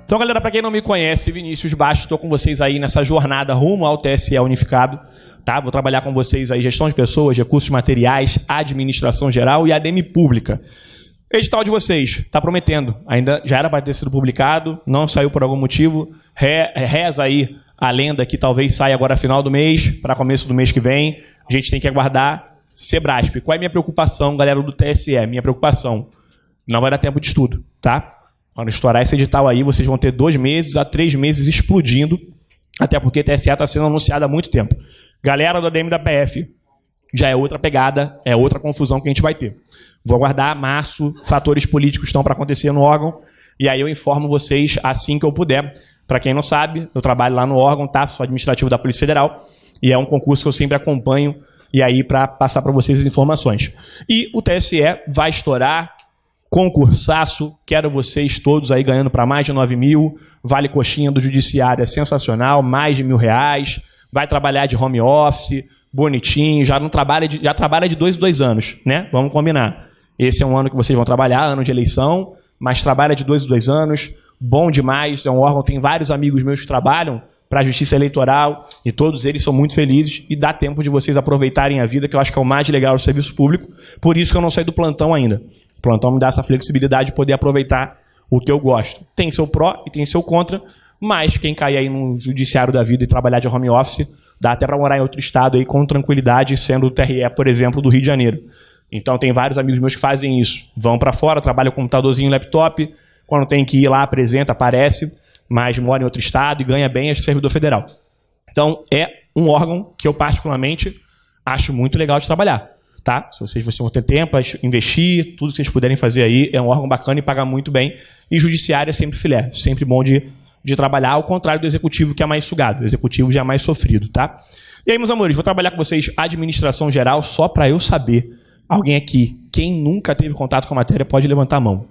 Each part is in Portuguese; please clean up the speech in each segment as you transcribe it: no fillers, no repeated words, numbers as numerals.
Então, galera, para quem não me conhece, Vinícius Bastos, estou com vocês aí nessa jornada rumo ao TSE unificado. Tá? Vou trabalhar com vocês aí gestão de pessoas, recursos materiais, administração geral e ADM pública. O edital de vocês está prometendo. Ainda já era para ter sido publicado, não saiu por algum motivo. Reza aí a lenda que talvez saia agora final do mês, para começo do mês que vem. A gente tem que aguardar. Sebrasp. Qual é a minha preocupação, galera do TSE? Minha preocupação, não vai dar tempo de estudo, tá? Quando estourar esse edital aí, vocês vão ter 2 meses a 3 meses explodindo, até porque TSE está sendo anunciado há muito tempo. Galera do ADM da PF, já é outra pegada, é outra confusão que a gente vai ter. Vou aguardar março, fatores políticos estão para acontecer no órgão, e aí eu informo vocês assim que eu puder. Para quem não sabe, eu trabalho lá no órgão, tá? Sou administrativo da Polícia Federal, e é um concurso que eu sempre acompanho, e aí para passar para vocês as informações. E o TSE vai estourar, concursaço, quero vocês todos aí ganhando para mais de 9 mil, vale coxinha do judiciário é sensacional, mais de R$1.000, vai trabalhar de home office, bonitinho, já trabalha de 2 em 2 anos, né? Vamos combinar. Esse é um ano que vocês vão trabalhar, ano de eleição, mas trabalha de 2 em 2 anos, bom demais, é um órgão, tem vários amigos meus que trabalham para a Justiça Eleitoral, e todos eles são muito felizes, e dá tempo de vocês aproveitarem a vida, que eu acho que é o mais legal do serviço público, por isso que eu não saí do plantão ainda. O plantão me dá essa flexibilidade de poder aproveitar o que eu gosto. Tem seu pró e tem seu contra, mas quem cair aí no judiciário da vida e trabalhar de home office, dá até para morar em outro estado aí com tranquilidade, sendo o TRE, por exemplo, do Rio de Janeiro. Então tem vários amigos meus que fazem isso. Vão para fora, trabalham com computadorzinho, laptop, quando tem que ir lá, apresenta, aparece, mas mora em outro estado e ganha bem, é servidor federal. Então, é um órgão que eu particularmente acho muito legal de trabalhar. Tá? Se vocês vão ter tempo para investir, tudo que vocês puderem fazer aí, é um órgão bacana e paga muito bem. E judiciário é sempre filé, sempre bom de trabalhar, ao contrário do executivo, que é mais sugado. O executivo já é mais sofrido. Tá? E aí, meus amores, vou trabalhar com vocês administração geral só para eu saber. Alguém aqui, quem nunca teve contato com a matéria, pode levantar a mão.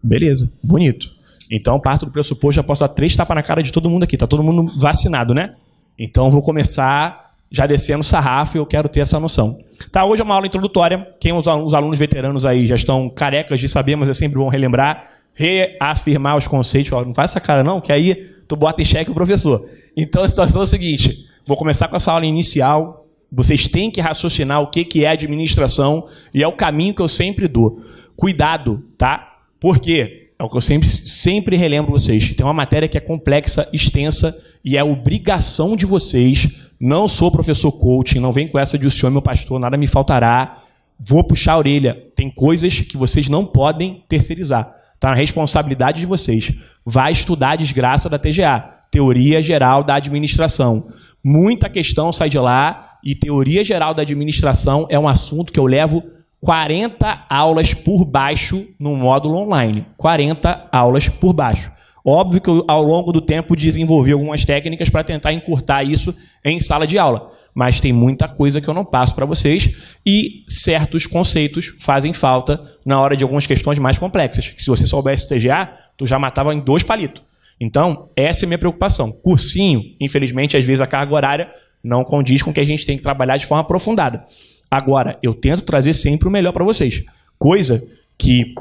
Beleza, bonito. Então, parto do pressuposto, já posso dar 3 tapas na cara de todo mundo aqui. Tá todo mundo vacinado, né? Então, vou começar já descendo o sarrafo e eu quero ter essa noção. Tá, hoje é uma aula introdutória. Quem os alunos veteranos aí já estão carecas de saber, mas é sempre bom relembrar, reafirmar os conceitos. Não faz essa cara não, que aí tu bota em xeque o professor. Então, a situação é a seguinte. Vou começar com essa aula inicial. Vocês têm que raciocinar o que é administração e é o caminho que eu sempre dou. Cuidado, tá? Por quê? É o que eu sempre relembro vocês. Tem uma matéria que é complexa, extensa, e é obrigação de vocês. Não sou professor coaching, não vem com essa de o senhor, meu pastor, nada me faltará. Vou puxar a orelha. Tem coisas que vocês não podem terceirizar. Está na responsabilidade de vocês. Vai estudar a desgraça da TGA, Teoria Geral da Administração. Muita questão sai de lá, e Teoria Geral da Administração é um assunto que eu levo 40 aulas por baixo no módulo online. 40 aulas por baixo. Óbvio que eu, ao longo do tempo, desenvolvi algumas técnicas para tentar encurtar isso em sala de aula. Mas tem muita coisa que eu não passo para vocês e certos conceitos fazem falta na hora de algumas questões mais complexas. Se você soubesse TGA, tu já matava em 2 palitos. Então, essa é a minha preocupação. Cursinho, infelizmente, às vezes a carga horária não condiz com o que a gente tem que trabalhar de forma aprofundada. Agora, eu tento trazer sempre o melhor para vocês. Coisa que,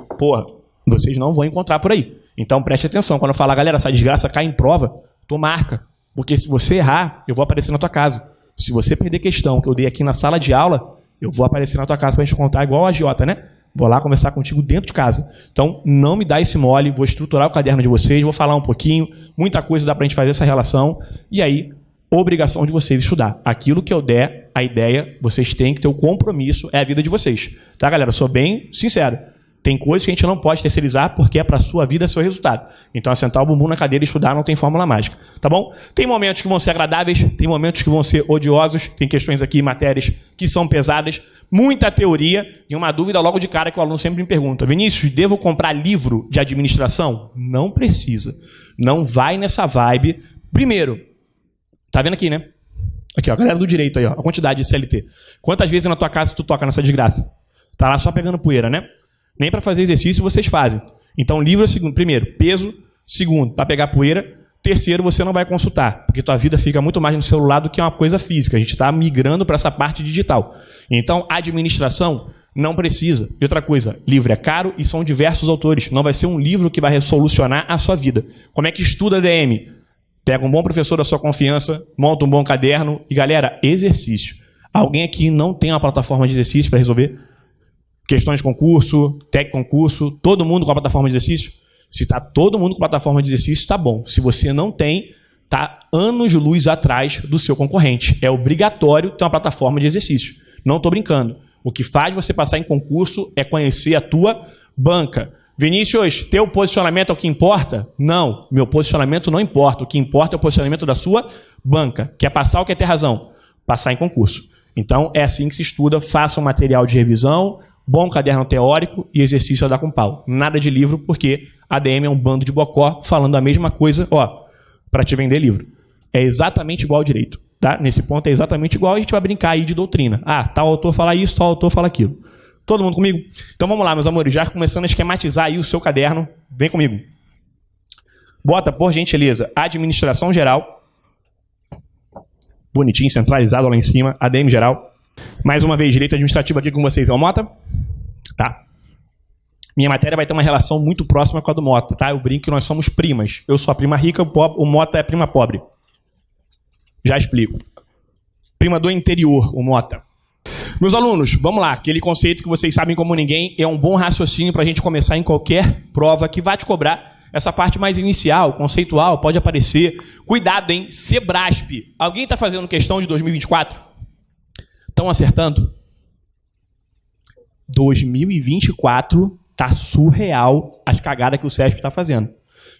vocês não vão encontrar por aí. Então, preste atenção. Quando eu falar, galera, essa desgraça cai em prova, tu marca. Porque se você errar, eu vou aparecer na tua casa. Se você perder questão que eu dei aqui na sala de aula, eu vou aparecer na tua casa para a gente contar igual a agiota, né? Vou lá conversar contigo dentro de casa. Então, não me dá esse mole. Vou estruturar o caderno de vocês, vou falar um pouquinho. Muita coisa dá para a gente fazer essa relação. E aí, obrigação de vocês estudar. Aquilo que eu der, a ideia, vocês têm que ter o compromisso, é a vida de vocês. Tá, galera? Sou bem sincero. Tem coisas que a gente não pode terceirizar porque é para a sua vida, é seu resultado. Então, assentar o bumbum na cadeira e estudar não tem fórmula mágica. Tá bom? Tem momentos que vão ser agradáveis, tem momentos que vão ser odiosos, tem questões aqui, matérias que são pesadas, muita teoria e uma dúvida logo de cara que o aluno sempre me pergunta: Vinícius, devo comprar livro de administração? Não precisa. Não vai nessa vibe. Primeiro, tá vendo aqui, né? Aqui, ó, a galera do direito aí, ó, a quantidade de CLT. Quantas vezes na tua casa tu toca nessa desgraça? Tá lá só pegando poeira, né? Nem para fazer exercício vocês fazem. Então, livro é o segundo. Primeiro, peso. Segundo, para pegar poeira. Terceiro, você não vai consultar, porque tua vida fica muito mais no celular do que uma coisa física. A gente está migrando para essa parte digital. Então, administração Não precisa. E outra coisa, livro é caro e são diversos autores. Não vai ser um livro que vai resolucionar a sua vida. Como é que estuda ADM? Pega um bom professor da sua confiança, monta um bom caderno e, galera, exercício. Alguém aqui não tem uma plataforma de exercício para resolver questões de concurso, concurso, todo mundo com a plataforma de exercício? Se está todo mundo com a plataforma de exercício, está bom. Se você não tem, está anos-luz atrás do seu concorrente. É obrigatório ter uma plataforma de exercício. Não estou brincando. O que faz você passar em concurso é conhecer a tua banca. Vinícius, teu posicionamento é o que importa? Não, meu posicionamento não importa. O que importa é o posicionamento da sua banca. Quer passar ou quer ter razão? Passar em concurso. Então, é assim que se estuda. Faça um material de revisão, bom caderno teórico e exercício a dar com pau. Nada de livro, porque ADM é um bando de bocó falando a mesma coisa, para te vender livro. É exatamente igual ao direito. Tá? Nesse ponto é exatamente igual, a gente vai brincar aí de doutrina. Tal autor fala isso, tal autor fala aquilo. Todo mundo comigo? Então vamos lá, meus amores, já começando a esquematizar aí o seu caderno. Vem comigo. Bota, por gentileza, administração geral. Bonitinho, centralizado lá em cima, ADM geral. Mais uma vez, direito administrativo aqui com vocês. É o Mota? Tá. Minha matéria vai ter uma relação muito próxima com a do Mota, tá? Eu brinco que nós somos primas. Eu sou a prima rica, o Mota é a prima pobre. Já explico. Prima do interior, o Mota. Meus alunos, vamos lá. Aquele conceito que vocês sabem como ninguém é um bom raciocínio para a gente começar em qualquer prova que vai te cobrar. Essa parte mais inicial, conceitual, pode aparecer. Cuidado, hein? Sebrasp. Alguém está fazendo questão de 2024? Estão acertando? 2024 tá surreal as cagadas que o CESP está fazendo.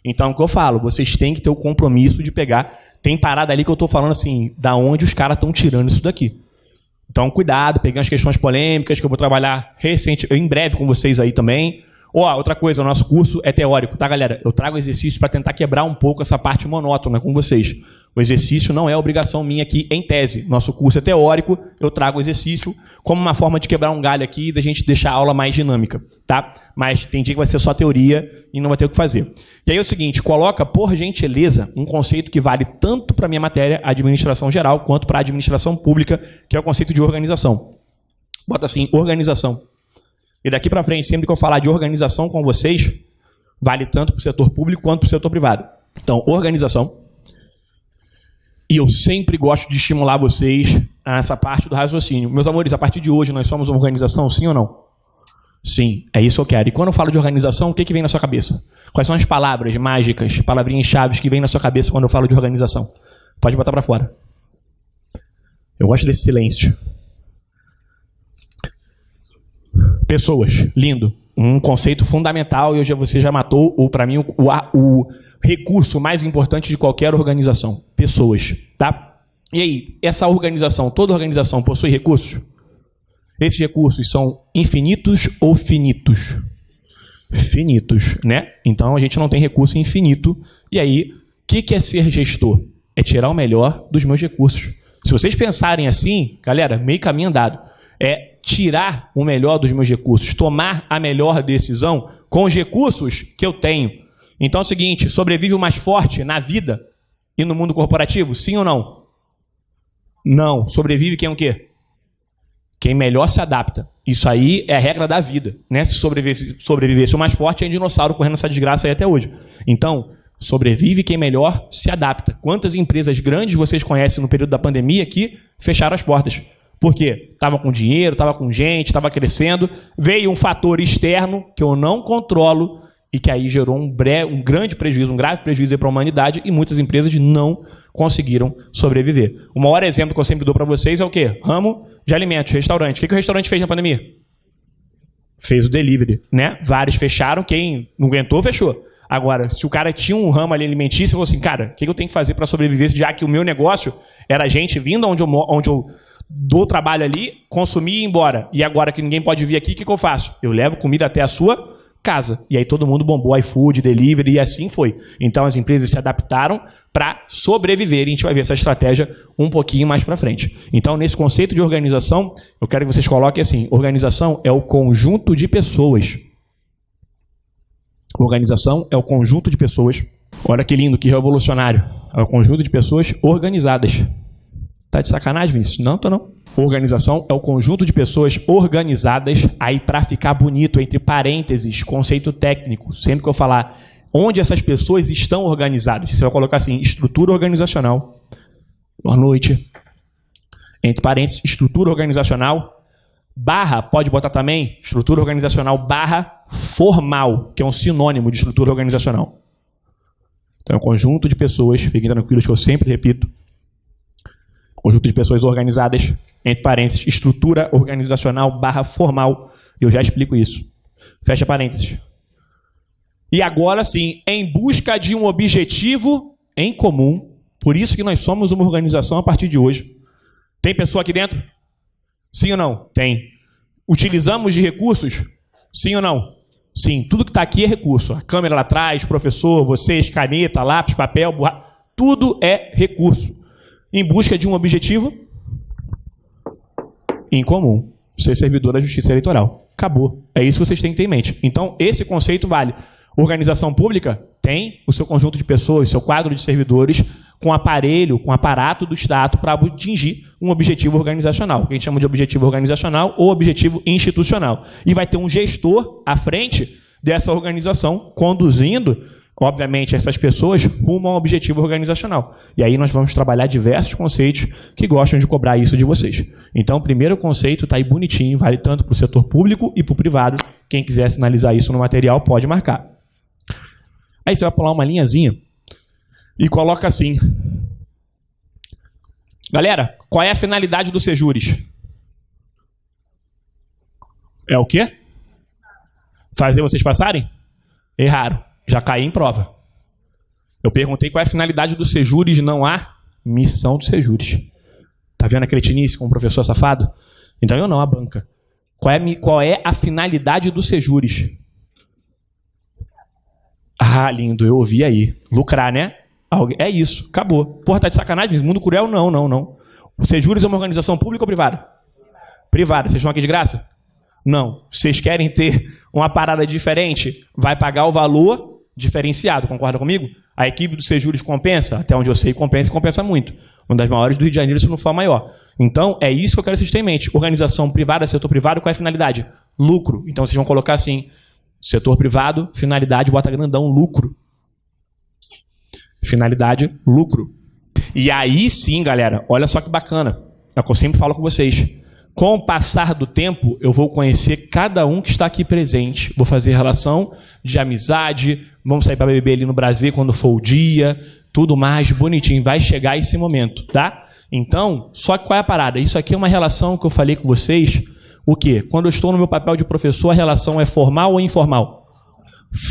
Então, o que eu falo? Vocês têm que ter o compromisso de pegar. Tem parada ali que eu estou falando assim, da onde os caras estão tirando isso daqui. Então, cuidado, peguei as questões polêmicas que eu vou trabalhar em breve com vocês aí também. Outra coisa, o nosso curso é teórico, tá, galera? Eu trago exercício para tentar quebrar um pouco essa parte monótona com vocês. O exercício não é obrigação minha aqui em tese. Nosso curso é teórico, eu trago o exercício como uma forma de quebrar um galho aqui e da gente deixar a aula mais dinâmica, tá? Mas tem dia que vai ser só teoria e não vai ter o que fazer. E aí é o seguinte, coloca, por gentileza, um conceito que vale tanto para a minha matéria, administração geral, quanto para a administração pública, que é o conceito de organização. Bota assim, organização. E daqui para frente, sempre que eu falar de organização com vocês, vale tanto para o setor público quanto para o setor privado. Então, organização. E eu sempre gosto de estimular vocês a essa parte do raciocínio. Meus amores, a partir de hoje nós somos uma organização, sim ou não? Sim, é isso que eu quero. E quando eu falo de organização, o que vem na sua cabeça? Quais são as palavras mágicas, palavrinhas-chave que vêm na sua cabeça quando eu falo de organização? Pode botar para fora. Eu gosto desse silêncio. Pessoas, lindo. Um conceito fundamental e hoje você já matou, para mim, o recurso mais importante de qualquer organização. Pessoas, tá? E aí, essa organização, toda organização possui recursos? Esses recursos são infinitos ou finitos? Finitos, né? Então a gente não tem recurso infinito. E aí, o que é ser gestor? É tirar o melhor dos meus recursos. Se vocês pensarem assim, galera, meio caminho andado. É tirar o melhor dos meus recursos, tomar a melhor decisão com os recursos que eu tenho. Então é o seguinte, sobrevive o mais forte na vida e no mundo corporativo? Sim ou não? Não. Sobrevive quem o quê? Quem melhor se adapta. Isso aí é a regra da vida, né? Se sobrevivesse o mais forte, é um dinossauro correndo essa desgraça aí até hoje. Então, sobrevive quem melhor se adapta. Quantas empresas grandes vocês conhecem no período da pandemia que fecharam as portas? Por quê? Estava com dinheiro, estava com gente, estava crescendo. Veio um fator externo que eu não controlo e que aí gerou um grande prejuízo, um grave prejuízo para a humanidade e muitas empresas não conseguiram sobreviver. O maior exemplo que eu sempre dou para vocês é o quê? Ramo de alimentos, restaurante. O que o restaurante fez na pandemia? Fez o delivery, né? Vários fecharam, quem não aguentou, fechou. Agora, se o cara tinha um ramo ali alimentício, falou assim, cara, o que eu tenho que fazer para sobreviver, já que o meu negócio era gente vindo onde eu dou trabalho ali, consumir e ir embora. E agora que ninguém pode vir aqui, o que eu faço? Eu levo comida até a sua casa. E aí todo mundo bombou iFood, delivery e assim foi. Então as empresas se adaptaram para sobreviver e a gente vai ver essa estratégia um pouquinho mais para frente. Então nesse conceito de organização, eu quero que vocês coloquem assim, organização é o conjunto de pessoas. Organização é o conjunto de pessoas. Olha que lindo, que revolucionário. É o conjunto de pessoas organizadas. Tá de sacanagem, Vinícius? Não, tô não. Organização é o conjunto de pessoas organizadas, aí para ficar bonito, entre parênteses, conceito técnico. Sempre que eu falar onde essas pessoas estão organizadas, você vai colocar assim, estrutura organizacional. Boa noite. Entre parênteses, estrutura organizacional, barra, pode botar também, estrutura organizacional barra formal, que é um sinônimo de estrutura organizacional. Então é um conjunto de pessoas, fiquem tranquilos que eu sempre repito, conjunto de pessoas organizadas, entre parênteses, estrutura organizacional barra formal. Eu já explico isso. Fecha parênteses. E agora sim, em busca de um objetivo em comum, por isso que nós somos uma organização a partir de hoje. Tem pessoa aqui dentro? Sim ou não? Tem. Utilizamos de recursos? Sim ou não? Sim. Tudo que está aqui é recurso. A câmera lá atrás, professor, vocês, caneta, lápis, papel, borracha, tudo é recurso. Em busca de um objetivo em comum. Ser servidor da Justiça Eleitoral. Acabou. É isso que vocês têm que ter em mente. Então, esse conceito vale. Organização pública tem o seu conjunto de pessoas, seu quadro de servidores, com aparelho, com aparato do Estado para atingir um objetivo organizacional, que a gente chama de objetivo organizacional ou objetivo institucional. E vai ter um gestor à frente dessa organização, conduzindo, obviamente, essas pessoas rumo a um objetivo organizacional. E aí nós vamos trabalhar diversos conceitos que gostam de cobrar isso de vocês. Então, o primeiro conceito está aí bonitinho, vale tanto para o setor público e para o privado. Quem quiser sinalizar isso no material, pode marcar. Aí você vai pular uma linhazinha e coloca assim. Galera, qual é a finalidade do Sejures? É o quê? Fazer vocês passarem? Erraram. Já caí em prova. Eu perguntei qual é a finalidade do Sejures, não há missão do Sejures. Tá vendo a cretinice com o professor safado? Então eu não, a banca. Qual é a finalidade do Sejures? Ah, lindo, eu ouvi aí. Lucrar, né? É isso, acabou. Porra, tá de sacanagem? Mundo cruel? Não, não, não. O Sejures é uma organização pública ou privada? Privada. Vocês estão aqui de graça? Não. Vocês querem ter uma parada diferente? Vai pagar o valor diferenciado, concorda comigo? A equipe do Sejures compensa? Até onde eu sei, compensa e compensa muito. Uma das maiores do Rio de Janeiro, se não for a maior. Então, é isso que eu quero que vocês tenham em mente. Organização privada, setor privado, qual é a finalidade? Lucro. Então, vocês vão colocar assim, setor privado, finalidade, bota grandão, lucro. Finalidade, lucro. E aí sim, galera, olha só que bacana. É o que eu sempre falo com vocês. Com o passar do tempo, eu vou conhecer cada um que está aqui presente. Vou fazer relação de amizade, vamos sair para beber ali no Brasil quando for o dia, tudo mais bonitinho. Vai chegar esse momento, tá? Então, só que qual é a parada? Isso aqui é uma relação que eu falei com vocês. O quê? Quando eu estou no meu papel de professor, a relação é formal ou informal?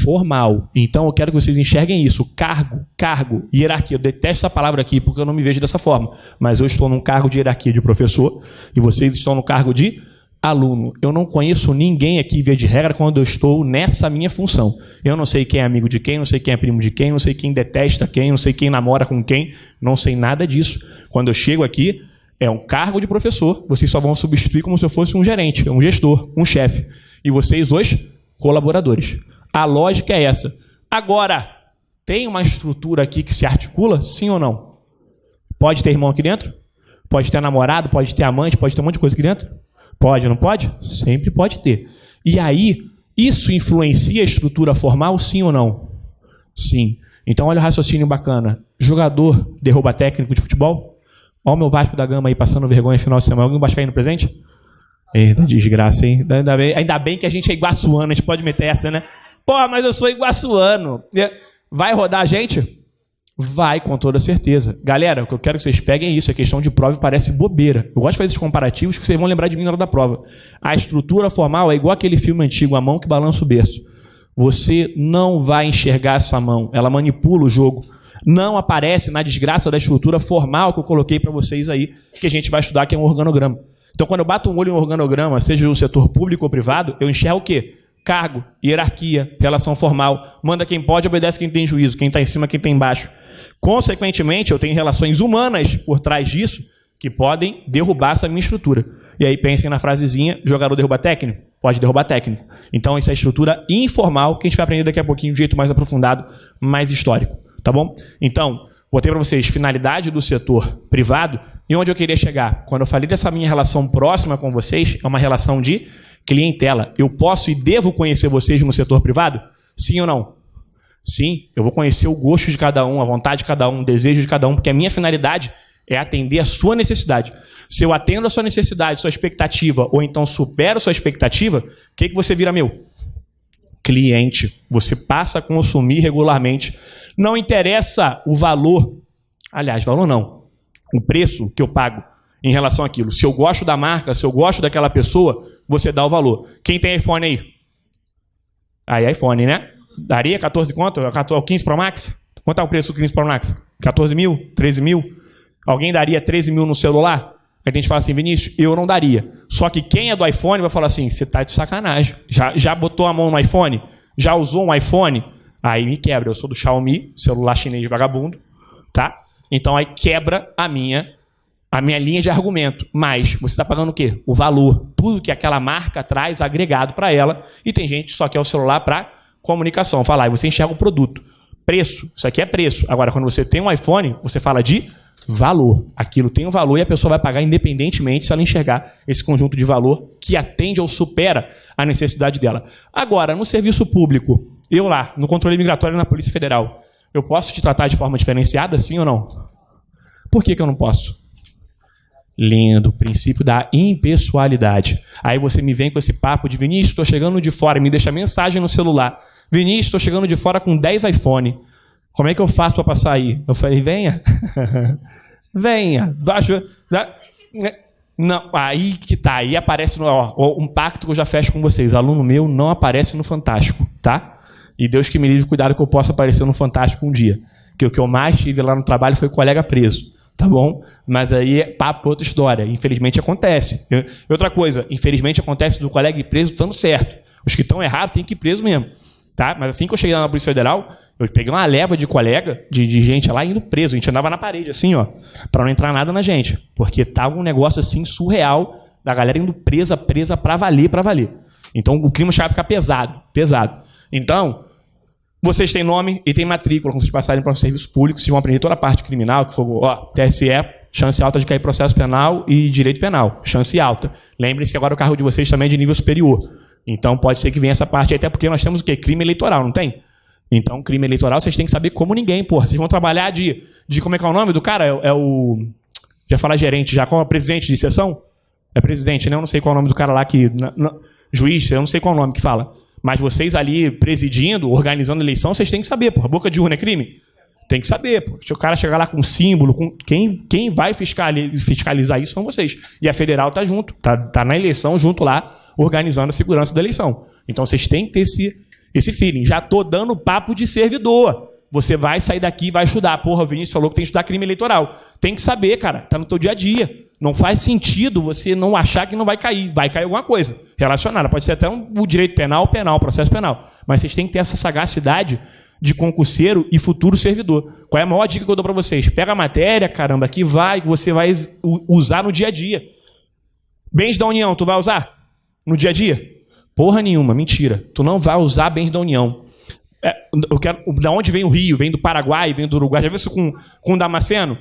Formal. Então eu quero que vocês enxerguem isso. Cargo, hierarquia. Eu detesto essa palavra aqui porque eu não me vejo dessa forma. Mas eu estou num cargo de hierarquia de professor e vocês estão no cargo de aluno. Eu não conheço ninguém aqui, via de regra, quando eu estou nessa minha função. Eu não sei quem é amigo de quem, não sei quem é primo de quem, não sei quem detesta quem, não sei quem namora com quem, não sei nada disso. Quando eu chego aqui, é um cargo de professor. Vocês só vão substituir como se eu fosse um gerente, um gestor, um chefe. E vocês, os colaboradores. A lógica é essa. Agora, tem uma estrutura aqui que se articula? Sim ou não? Pode ter irmão aqui dentro? Pode ter namorado? Pode ter amante? Pode ter um monte de coisa aqui dentro? Pode, não pode? Sempre pode ter. E aí, isso influencia a estrutura formal, sim ou não? Sim. Então, olha o raciocínio bacana. Jogador derruba técnico de futebol? Olha o meu Vasco da Gama aí passando vergonha no final de semana. Alguém vascaíno presente? Eita, desgraça, hein? Ainda bem que a gente é iguaçuano, a gente pode meter essa, né? Pô, mas eu sou iguaçuano. Vai rodar a gente? Vai, com toda certeza. Galera, o que eu quero que vocês peguem é isso. A questão de prova parece bobeira. Eu gosto de fazer esses comparativos que vocês vão lembrar de mim na hora da prova. A estrutura formal é igual aquele filme antigo, A Mão que Balança o Berço. Você não vai enxergar essa mão. Ela manipula o jogo. Não aparece na desgraça da estrutura formal que eu coloquei para vocês aí, que a gente vai estudar, que é um organograma. Então, quando eu bato um olho em um organograma, seja no setor público ou privado, eu enxergo o quê? Cargo, hierarquia, relação formal. Manda quem pode, obedece quem tem juízo. Quem está em cima, quem está embaixo. Consequentemente, eu tenho relações humanas por trás disso que podem derrubar essa minha estrutura. E aí pensem na frasezinha, jogador derruba técnico? Pode derrubar técnico. Então, essa é a estrutura informal que a gente vai aprender daqui a pouquinho de um jeito mais aprofundado, mais histórico. Tá bom? Então, botei para vocês finalidade do setor privado e onde eu queria chegar. Quando eu falei dessa minha relação próxima com vocês, é uma relação de clientela. Eu posso e devo conhecer vocês no setor privado? Sim ou não? Sim, eu vou conhecer o gosto de cada um, a vontade de cada um, o desejo de cada um, porque a minha finalidade é atender a sua necessidade. Se eu atendo a sua necessidade, sua expectativa, ou então supero a sua expectativa, o que você vira meu? Cliente. Você passa a consumir regularmente. Não interessa o valor. Aliás, valor não. O preço que eu pago em relação àquilo. Se eu gosto da marca, se eu gosto daquela pessoa, você dá o valor. Quem tem iPhone aí? Aí iPhone, né? Daria 14 conto? 15 Pro Max? Quanto é o preço do 15 Pro Max? 14 mil? 13 mil? Alguém daria 13 mil no celular? Aí a gente fala assim, Vinícius, eu não daria. Só que quem é do iPhone vai falar assim, você tá de sacanagem. Já botou a mão no iPhone? Já usou um iPhone? Aí me quebra. Eu sou do Xiaomi, celular chinês vagabundo, tá? Então aí quebra a minha linha de argumento. Mas você está pagando o quê? O valor. Tudo que aquela marca traz agregado para ela. E tem gente que só quer o celular para comunicação. Fala, aí você enxerga o produto. Preço. Isso aqui é preço. Agora, quando você tem um iPhone, você fala de valor. Aquilo tem um valor e a pessoa vai pagar independentemente se ela enxergar esse conjunto de valor que atende ou supera a necessidade dela. Agora, no serviço público, eu lá, no controle migratório na Polícia Federal, eu posso te tratar de forma diferenciada, sim ou não? Por que eu não posso? Lindo, princípio da impessoalidade. Aí você me vem com esse papo de Vinícius, estou chegando de fora, me deixa mensagem no celular. Vinícius, estou chegando de fora com 10 iPhone. Como é que eu faço para passar aí? Eu falei, venha. Venha. Não, aí que tá. Aí aparece um pacto que eu já fecho com vocês. Aluno meu não aparece no Fantástico, tá? E Deus que me livre, cuidado que eu possa aparecer no Fantástico um dia. Porque o que eu mais tive lá no trabalho foi colega preso. Tá bom? Mas aí é papo, outra história. Infelizmente acontece. Outra coisa, infelizmente acontece do colega ir preso estando certo. Os que estão errados têm que ir preso mesmo. Tá? Mas assim que eu cheguei lá na Polícia Federal, eu peguei uma leva de colega, de gente lá indo preso. A gente andava na parede, assim, ó, para não entrar nada na gente. Porque tava um negócio assim surreal da galera indo presa pra valer, pra valer. Então o clima chegava a ficar pesado. Então, vocês têm nome e têm matrícula. Quando vocês passarem para o serviço público, vocês vão aprender toda a parte criminal, que for, TSE, chance alta de cair processo penal e direito penal. Chance alta. Lembrem-se que agora o cargo de vocês também é de nível superior. Então pode ser que venha essa parte aí, até porque nós temos o quê? Crime eleitoral, não tem? Então, crime eleitoral, vocês têm que saber como ninguém, porra. Vocês vão trabalhar de como é que é o nome do cara? É o... Já fala gerente, já qual é o presidente de sessão? É presidente, né? Eu não sei qual é o nome do cara lá que... Juiz, eu não sei qual é o nome que fala. Mas vocês ali presidindo, organizando a eleição, vocês têm que saber, porra. Boca de urna é crime? Tem que saber, pô. Se o cara chegar lá com símbolo, quem vai fiscalizar isso são vocês. E a federal tá junto, tá na eleição junto lá, organizando a segurança da eleição. Então vocês têm que ter esse feeling. Já tô dando papo de servidor. Você vai sair daqui e vai estudar. Porra, o Vinícius falou que tem que estudar crime eleitoral. Tem que saber, cara. Tá no teu dia a dia. Não faz sentido você não achar que não vai cair. Vai cair alguma coisa relacionada. Pode ser até o direito penal, processo penal. Mas vocês têm que ter essa sagacidade de concurseiro e futuro servidor. Qual é a maior dica que eu dou para vocês? Pega a matéria, caramba, que você vai usar no dia a dia. Bens da União, tu vai usar no dia a dia? Porra nenhuma, mentira. Tu não vai usar bens da União. Da onde vem o Rio? Vem do Paraguai, vem do Uruguai. Já viu isso com o Damasceno?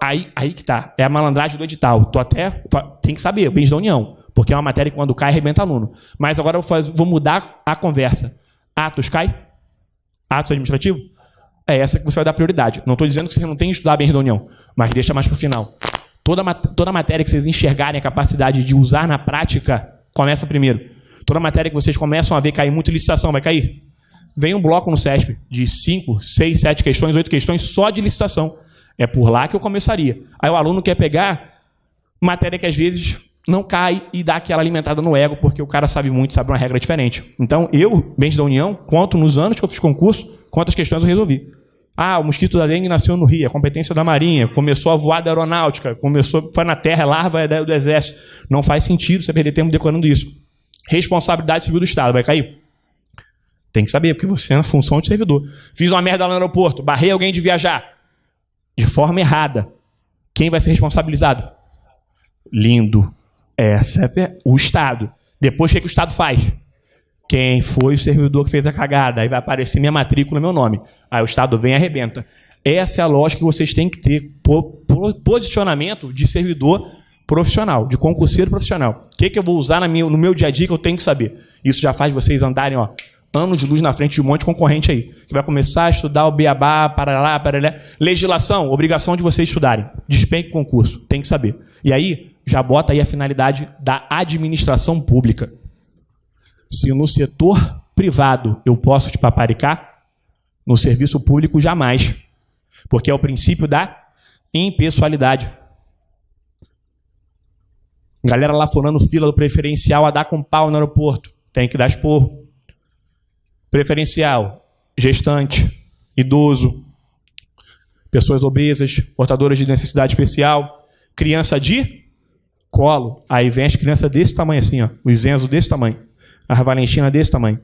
Aí que tá. É a malandragem do edital. Tem que saber, bens da União. Porque é uma matéria que quando cai, arrebenta aluno. Mas agora eu vou mudar a conversa. Atos cai? Atos administrativo? É essa que você vai dar prioridade. Não estou dizendo que você não tem que estudar bens da União. Mas deixa mais para o final. Toda matéria que vocês enxergarem a capacidade de usar na prática, começa primeiro. Toda matéria que vocês começam a ver cair muito licitação, vai cair? Vem um bloco no CESP de 5, 6, 7 questões, 8 questões só de licitação. É por lá que eu começaria. Aí o aluno quer pegar matéria que às vezes não cai e dá aquela alimentada no ego, porque o cara sabe muito, sabe uma regra diferente. Então eu, bens da União, conto nos anos que eu fiz concurso, quantas questões eu resolvi. O mosquito da dengue nasceu no Rio, a competência da Marinha, começou a voar da aeronáutica, foi na terra, larva do exército. Não faz sentido você perder tempo decorando isso. Responsabilidade civil do Estado, vai cair? Tem que saber, porque você é na função de servidor. Fiz uma merda lá no aeroporto, barrei alguém de viajar de forma errada. Quem vai ser responsabilizado? Lindo. Essa é o Estado. Depois, o que o Estado faz? Quem foi o servidor que fez a cagada? Aí vai aparecer minha matrícula, meu nome. Aí o Estado vem e arrebenta. Essa é a lógica que vocês têm que ter. Posicionamento de servidor profissional, de concurseiro profissional. O que eu vou usar no meu dia a dia que eu tenho que saber? Isso já faz vocês andarem anos de luz na frente de um monte de concorrente aí, que vai começar a estudar o beabá, parará. Legislação, obrigação de vocês estudarem. Despenque concurso, tem que saber. E aí, já bota aí a finalidade da administração pública. Se no setor privado eu posso te paparicar, no serviço público jamais. Porque é o princípio da impessoalidade. Galera lá furando fila do preferencial a dar com pau no aeroporto. Tem que dar esporro. Preferencial, gestante, idoso, pessoas obesas, portadoras de necessidade especial, criança de colo. Aí vem as crianças desse tamanho assim, os Enzo desse tamanho, a Valentina desse tamanho.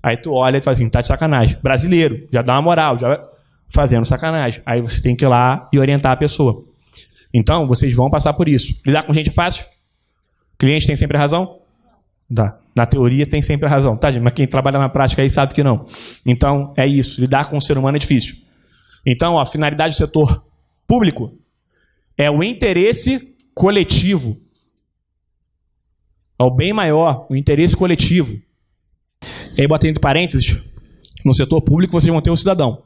Aí tu olha e tu fala assim, tá de sacanagem. Brasileiro, já dá uma moral, já fazendo sacanagem. Aí você tem que ir lá e orientar a pessoa. Então, vocês vão passar por isso. Lidar com gente é fácil? Cliente tem sempre razão? Dá. Na teoria tem sempre razão, tá, gente? Mas quem trabalha na prática aí sabe que não. Então, é isso. Lidar com o ser humano é difícil. Então, a finalidade do setor público é o interesse coletivo. É o bem maior, o interesse coletivo. E aí, botando entre parênteses, no setor público vocês vão ter o cidadão.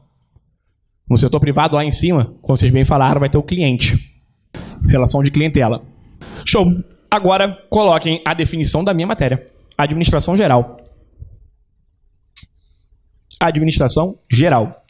No setor privado, lá em cima, como vocês bem falaram, vai ter o cliente. Relação de clientela. Show! Agora, coloquem a definição da minha matéria. Administração geral. Administração geral.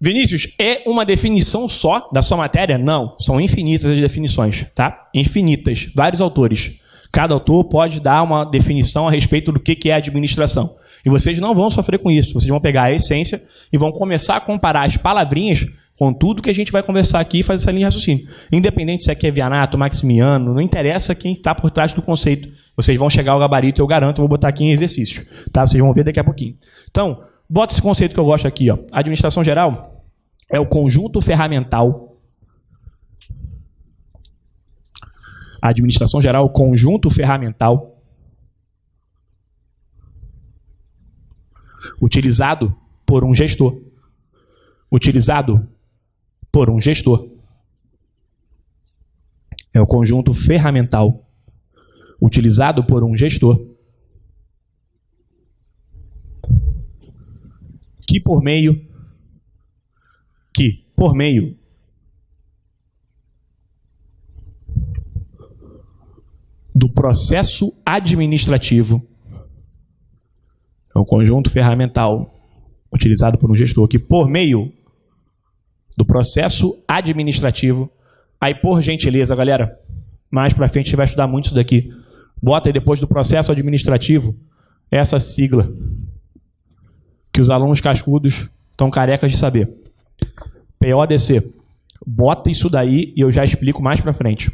Vinícius, é uma definição só da sua matéria? Não, são infinitas as definições, tá? Infinitas, vários autores. Cada autor pode dar uma definição a respeito do que é administração. E vocês não vão sofrer com isso. Vocês vão pegar a essência e vão começar a comparar as palavrinhas com tudo que a gente vai conversar aqui e fazer essa linha de raciocínio. Independente se aqui é Vianato, Maximiano, não interessa quem está por trás do conceito. Vocês vão chegar ao gabarito, eu garanto, eu vou botar aqui em exercício. Tá? Vocês vão ver daqui a pouquinho. Então, bota esse conceito que eu gosto aqui. A administração geral é o conjunto ferramental. A administração geral é o conjunto ferramental utilizado por um gestor. Utilizado por um gestor. É o conjunto ferramental utilizado por um gestor que por meio do processo administrativo, é o conjunto ferramental utilizado por um gestor que por meio do processo administrativo, aí por gentileza, galera, mais pra frente a gente vai estudar muito isso daqui. Bota aí depois do processo administrativo essa sigla que os alunos cascudos estão carecas de saber. PODC. Bota isso daí e eu já explico mais pra frente.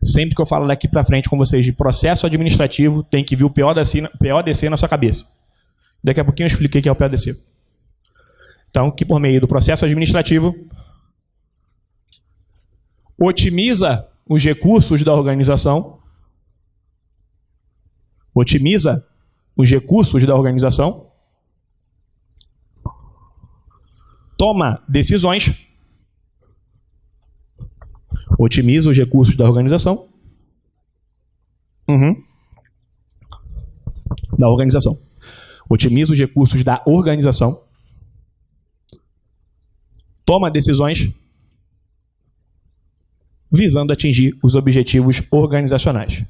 Sempre que eu falo daqui pra frente com vocês de processo administrativo, tem que vir o PODC na sua cabeça. Daqui a pouquinho eu expliquei o que é o PODC. Então, que por meio do processo administrativo otimiza os recursos da organização, toma decisões, otimiza os recursos da organização, otimiza os recursos da organização, toma decisões visando atingir os objetivos organizacionais.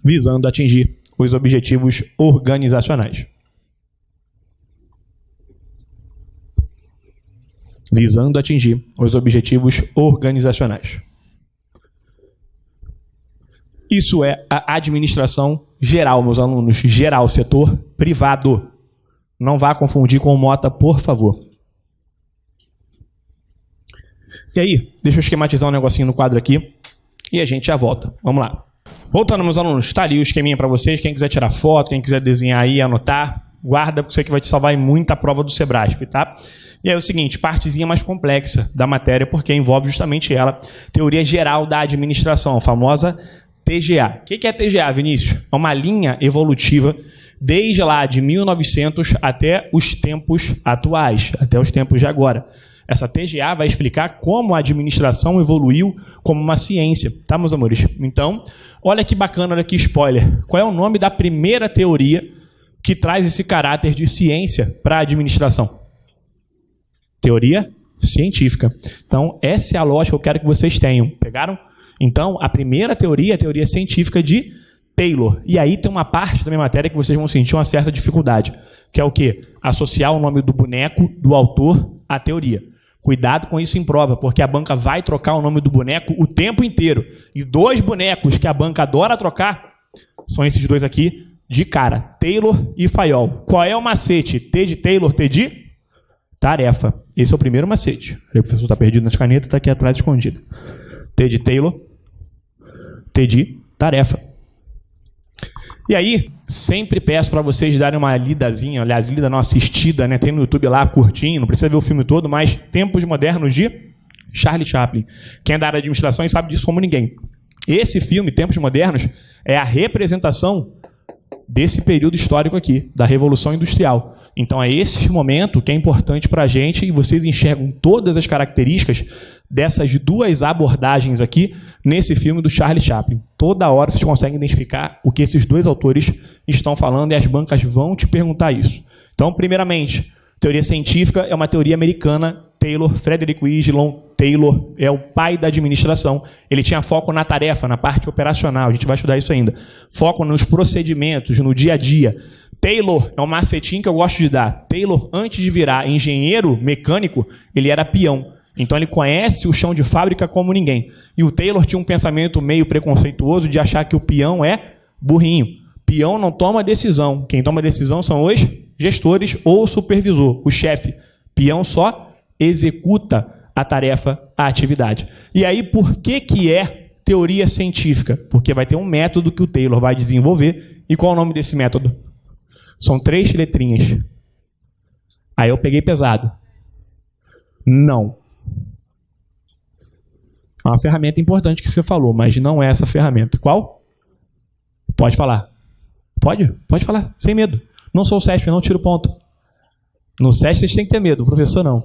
Visando atingir os objetivos organizacionais. Visando atingir os objetivos organizacionais. Isso é a administração geral, meus alunos. Geral, setor privado. Não vá confundir com Mota, por favor. E aí, deixa eu esquematizar um negocinho no quadro aqui e a gente já volta. Vamos lá. Voltando, meus alunos, está ali o esqueminha para vocês. Quem quiser tirar foto, quem quiser desenhar aí, anotar, guarda, porque isso aqui vai te salvar em muita prova do Sebrasp, tá? E aí é o seguinte, partezinha mais complexa da matéria, porque envolve justamente ela, teoria geral da administração, a famosa TGA. O que é TGA, Vinícius? É uma linha evolutiva desde lá de 1900 até os tempos atuais, até os tempos de agora. Essa TGA vai explicar como a administração evoluiu como uma ciência, tá, meus amores? Então, olha que bacana, olha que spoiler. Qual é o nome da primeira teoria que traz esse caráter de ciência para a administração? Teoria científica. Então, essa é a lógica que eu quero que vocês tenham. Pegaram? Então, a primeira teoria é a teoria científica de Taylor. E aí tem uma parte da minha matéria que vocês vão sentir uma certa dificuldade, que é o quê? Associar o nome do boneco, do autor, à teoria. Cuidado com isso em prova, porque a banca vai trocar o nome do boneco o tempo inteiro. E 2 bonecos que a banca adora trocar são esses 2 aqui, de cara, Taylor e Fayol. Qual é o macete? T de Taylor, T de tarefa. Esse é o primeiro macete. O professor está perdido nas canetas, está aqui atrás escondido. T de Taylor, T de tarefa. E aí, sempre peço para vocês darem uma lidazinha, aliás, lida não, assistida, né? Tem no YouTube lá, curtinho, não precisa ver o filme todo, mas Tempos Modernos de Charlie Chaplin. Quem é da área de administração e sabe disso como ninguém. Esse filme, Tempos Modernos, é a representação desse período histórico aqui, da Revolução Industrial. Então é esse momento que é importante para a gente e vocês enxergam todas as características dessas 2 abordagens aqui nesse filme do Charlie Chaplin. Toda hora vocês conseguem identificar o que esses 2 autores estão falando e as bancas vão te perguntar isso. Então, primeiramente, teoria científica é uma teoria americana. Taylor, Frederick Winslow Taylor, é o pai da administração. Ele tinha foco na tarefa, na parte operacional. A gente vai estudar isso ainda. Foco nos procedimentos, no dia a dia. Taylor é um macetinho que eu gosto de dar. Taylor, antes de virar engenheiro mecânico, ele era peão. Então ele conhece o chão de fábrica como ninguém. E o Taylor tinha um pensamento meio preconceituoso de achar que o peão é burrinho. Peão não toma decisão. Quem toma decisão são os gestores ou o supervisor, o chefe. Peão só executa a tarefa, a atividade. E aí, por que é teoria científica? Porque vai ter um método que o Taylor vai desenvolver. E qual é o nome desse método? São 3 letrinhas. Aí eu peguei pesado. Não. É uma ferramenta importante que você falou, mas não é essa ferramenta. Qual? Pode falar. Pode? Pode falar, sem medo. Não sou o CESP, não tiro ponto. No CESP vocês têm que ter medo, o professor não.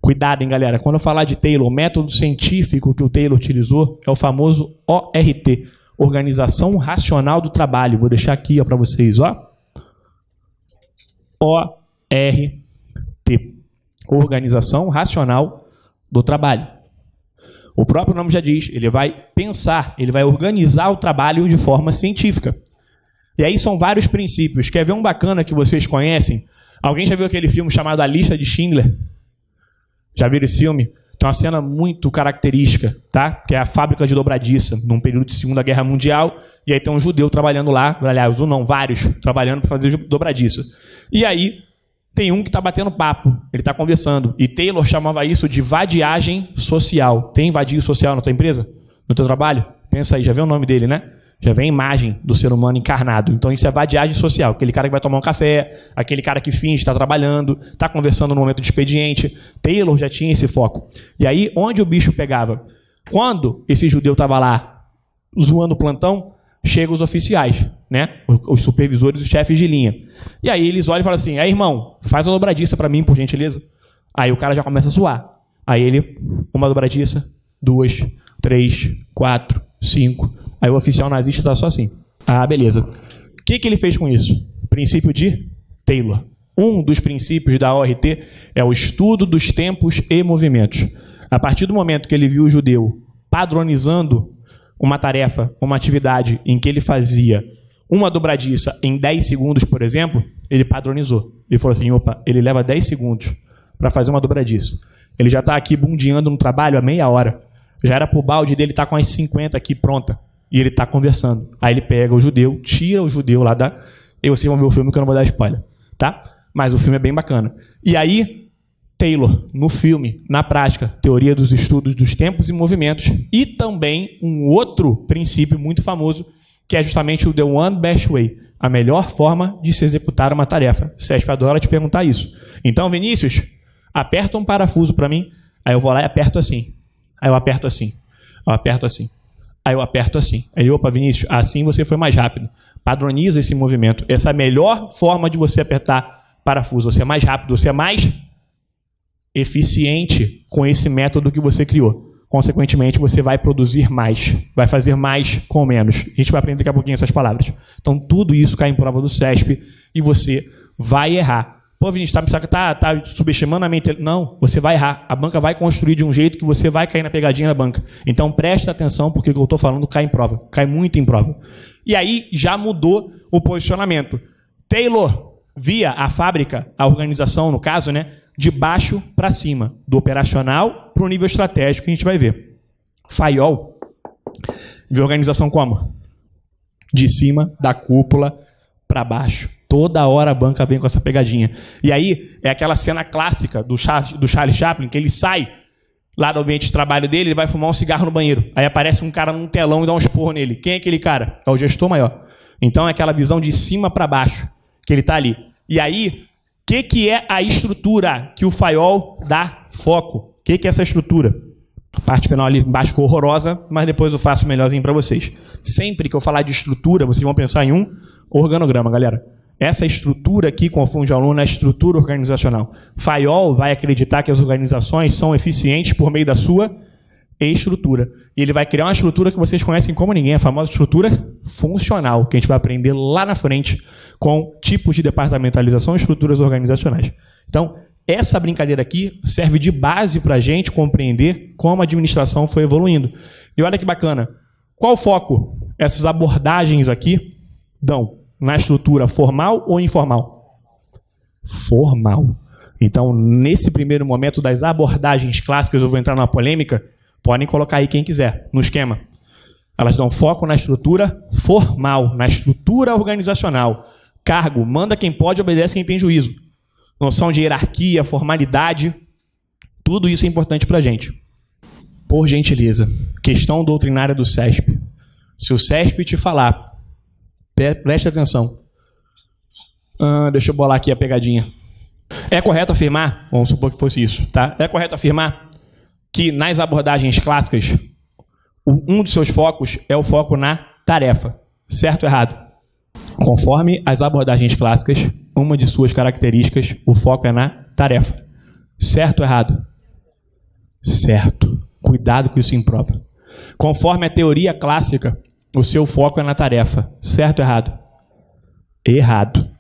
Cuidado, hein, galera. Quando eu falar de Taylor, o método científico que o Taylor utilizou é o famoso ORT, Organização Racional do Trabalho. Vou deixar aqui para vocês, ó. ORT, Organização Racional do Trabalho. O próprio nome já diz, ele vai pensar, ele vai organizar o trabalho de forma científica. E aí são vários princípios. Quer ver um bacana que vocês conhecem? Alguém já viu aquele filme chamado A Lista de Schindler? Já viram esse filme? Tem uma cena muito característica, tá? Que é a fábrica de dobradiça, num período de Segunda Guerra Mundial, e aí tem um judeu trabalhando lá, aliás, um não, vários, trabalhando para fazer dobradiça. E aí tem um que está batendo papo, ele está conversando, e Taylor chamava isso de vadiagem social. Tem vadio social na tua empresa? No teu trabalho? Pensa aí, já vê o nome dele, né? Já vem a imagem do ser humano encarnado. Então isso é vadiagem social. Aquele cara que vai tomar um café, aquele cara que finge estar trabalhando, está conversando no momento de expediente. Taylor já tinha esse foco. E aí, onde o bicho pegava? Quando esse judeu estava lá zoando o plantão, chegam os oficiais, né? Os supervisores, os chefes de linha. E aí eles olham e falam assim, aí irmão, faz uma dobradiça para mim, por gentileza. Aí o cara já começa a zoar. Aí ele, uma dobradiça, 2, 3, 4, 5... Aí o oficial nazista está só assim. Ah, beleza. O que ele fez com isso? Princípio de Taylor. Um dos princípios da ORT é o estudo dos tempos e movimentos. A partir do momento que ele viu o judeu padronizando uma tarefa, uma atividade em que ele fazia uma dobradiça em 10 segundos, por exemplo, ele padronizou. Ele falou assim, opa, ele leva 10 segundos para fazer uma dobradiça. Ele já está aqui bundeando no trabalho há meia hora. Já era para o balde dele estar com as 50 aqui pronta. E ele está conversando. Aí ele pega o judeu, tira o judeu lá da... E vocês vão ver o filme que eu não vou dar spoiler. Tá? Mas o filme é bem bacana. E aí, Taylor, no filme, na prática, teoria dos estudos dos tempos e movimentos, e também um outro princípio muito famoso, que é justamente o The One Best Way, a melhor forma de se executar uma tarefa. CESP adora te perguntar isso. Então, Vinícius, aperta um parafuso para mim, aí eu vou lá e aperto assim. Aí eu aperto assim. Eu aperto assim. Aí eu aperto assim. Aí, opa, Vinícius, assim você foi mais rápido. Padroniza esse movimento. Essa é a melhor forma de você apertar parafuso. Você é mais rápido, você é mais eficiente com esse método que você criou. Consequentemente, você vai produzir mais. Vai fazer mais com menos. A gente vai aprender daqui a pouquinho essas palavras. Então, tudo isso cai em prova do CESP e você vai errar. Pô, Vinícius, tá subestimando a mente? Não, você vai errar. A banca vai construir de um jeito que você vai cair na pegadinha da banca. Então, presta atenção, porque o que eu estou falando cai em prova. Cai muito em prova. E aí, já mudou o posicionamento. Taylor via a fábrica, a organização, no caso, né, de baixo para cima, do operacional para o nível estratégico, que a gente vai ver. Fayol, de organização como? De cima, da cúpula para baixo. Toda hora a banca vem com essa pegadinha. E aí, é aquela cena clássica do Charlie Chaplin, que ele sai lá do ambiente de trabalho dele, ele vai fumar um cigarro no banheiro. Aí aparece um cara num telão e dá um esporro nele. Quem é aquele cara? É o gestor maior. Então, é aquela visão de cima para baixo, que ele está ali. E aí, o que é a estrutura que o Fayol dá foco? O que é essa estrutura? A parte final ali embaixo ficou horrorosa, mas depois eu faço melhorzinho para vocês. Sempre que eu falar de estrutura, vocês vão pensar em um organograma, galera. Essa estrutura aqui confunde o aluno, é a estrutura organizacional. Fayol vai acreditar que as organizações são eficientes por meio da sua estrutura. E ele vai criar uma estrutura que vocês conhecem como ninguém, a famosa estrutura funcional, que a gente vai aprender lá na frente com tipos de departamentalização e estruturas organizacionais. Então, essa brincadeira aqui serve de base para a gente compreender como a administração foi evoluindo. E olha que bacana. Qual o foco essas abordagens aqui dão? Na estrutura formal ou informal? Formal. Então, nesse primeiro momento das abordagens clássicas, eu vou entrar numa polêmica, podem colocar aí quem quiser, no esquema. Elas dão foco na estrutura formal, na estrutura organizacional. Cargo, manda quem pode, obedece quem tem juízo. Noção de hierarquia, formalidade, tudo isso é importante para a gente. Por gentileza, questão doutrinária do CESP. Se o CESP te falar, preste atenção. Deixa eu bolar aqui a pegadinha. É correto afirmar, vamos supor que fosse isso, tá? É correto afirmar que nas abordagens clássicas, um dos seus focos é o foco na tarefa. Certo ou errado? Conforme as abordagens clássicas, uma de suas características, o foco é na tarefa. Certo ou errado? Certo. Cuidado com isso em prova. Conforme a teoria clássica, o seu foco é na tarefa. Certo ou errado? Errado.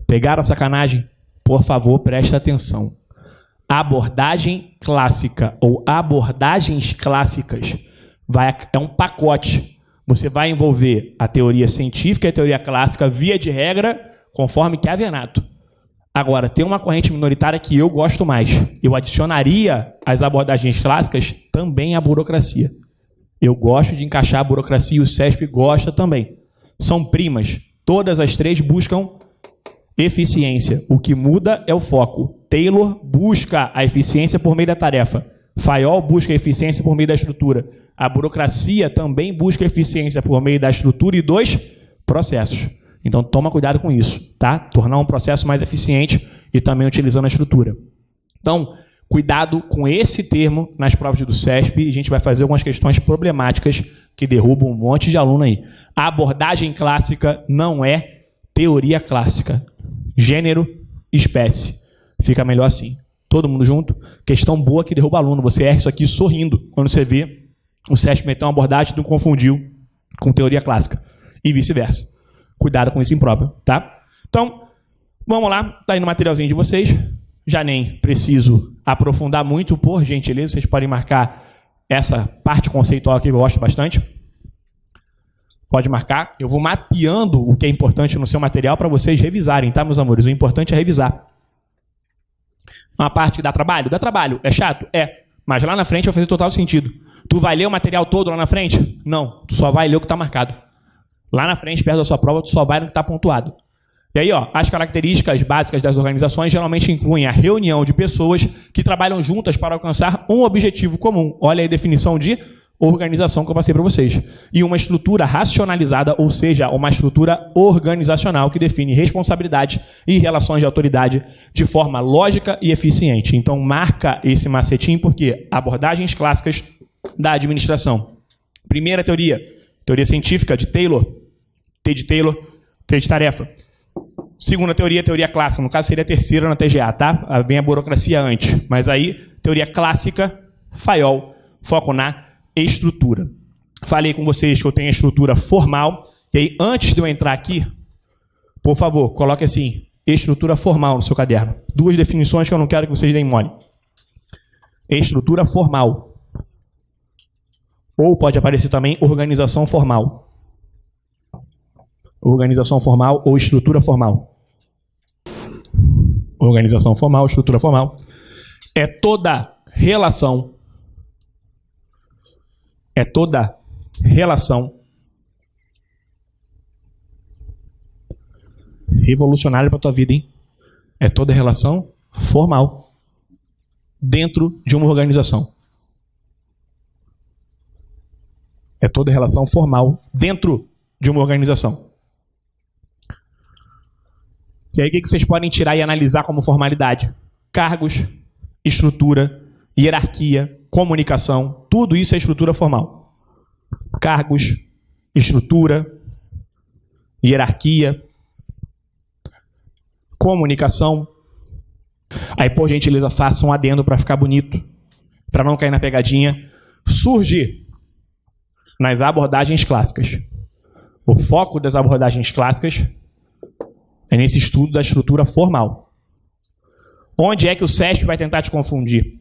Pegaram a sacanagem? Por favor, preste atenção. Abordagem clássica ou abordagens clássicas é um pacote. Você vai envolver a teoria científica e a teoria clássica via de regra, conforme Chiavenato. Agora, tem uma corrente minoritária que eu gosto mais. Eu adicionaria às abordagens clássicas também a burocracia. Eu gosto de encaixar a burocracia e o CESP gosta também. São primas. Todas as três buscam eficiência. O que muda é o foco. Taylor busca a eficiência por meio da tarefa. Fayol busca a eficiência por meio da estrutura. A burocracia também busca eficiência por meio da estrutura e dos processos. Então, toma cuidado com isso, tá? Tornar um processo mais eficiente e também utilizando a estrutura. Então, cuidado com esse termo nas provas do CESP e a gente vai fazer algumas questões problemáticas que derrubam um monte de aluno aí. A abordagem clássica não é teoria clássica. Gênero, espécie. Fica melhor assim. Todo mundo junto? Questão boa que derruba aluno. Você erra isso aqui sorrindo quando você vê o CESP meter uma abordagem e não confundiu com teoria clássica. E vice-versa. Cuidado com isso em prova, tá? Então, vamos lá. Tá aí no materialzinho de vocês. Já nem preciso aprofundar muito, por gentileza. Vocês podem marcar essa parte conceitual aqui que eu gosto bastante. Pode marcar. Eu vou mapeando o que é importante no seu material para vocês revisarem, tá, meus amores? O importante é revisar. Uma parte que dá trabalho? Dá trabalho. É chato? É. Mas lá na frente vai fazer total sentido. Tu vai ler o material todo lá na frente? Não. Tu só vai ler o que está marcado. Lá na frente, perto da sua prova, tu só vai no que está pontuado. E aí, as características básicas das organizações geralmente incluem a reunião de pessoas que trabalham juntas para alcançar um objetivo comum. Olha aí a definição de organização que eu passei para vocês. E uma estrutura racionalizada, ou seja, uma estrutura organizacional que define responsabilidade e relações de autoridade de forma lógica e eficiente. Então, marca esse macetinho porque abordagens clássicas da administração. Primeira teoria científica de Taylor, T de Taylor, tarefa. Segunda teoria, teoria clássica. No caso, seria a terceira na TGA, tá? Vem a burocracia antes. Mas aí, teoria clássica, Fayol, foco na estrutura. Falei com vocês que eu tenho a estrutura formal. E aí, antes de eu entrar aqui, por favor, coloque assim, estrutura formal no seu caderno. 2 definições que eu não quero que vocês deem mole. Estrutura formal. Ou pode aparecer também organização formal. Organização formal ou estrutura formal. Organização formal, estrutura formal. É toda relação. É toda relação revolucionária para a tua vida, hein? É toda relação formal dentro de uma organização. É toda relação formal dentro de uma organização. E aí o que vocês podem tirar e analisar como formalidade? Cargos, estrutura, hierarquia, comunicação, tudo isso é estrutura formal. Cargos, estrutura, hierarquia, comunicação. Aí, por gentileza, faça um adendo para ficar bonito, para não cair na pegadinha. Surge nas abordagens clássicas. O foco das abordagens clássicas é nesse estudo da estrutura formal. Onde é que o SESP vai tentar te confundir?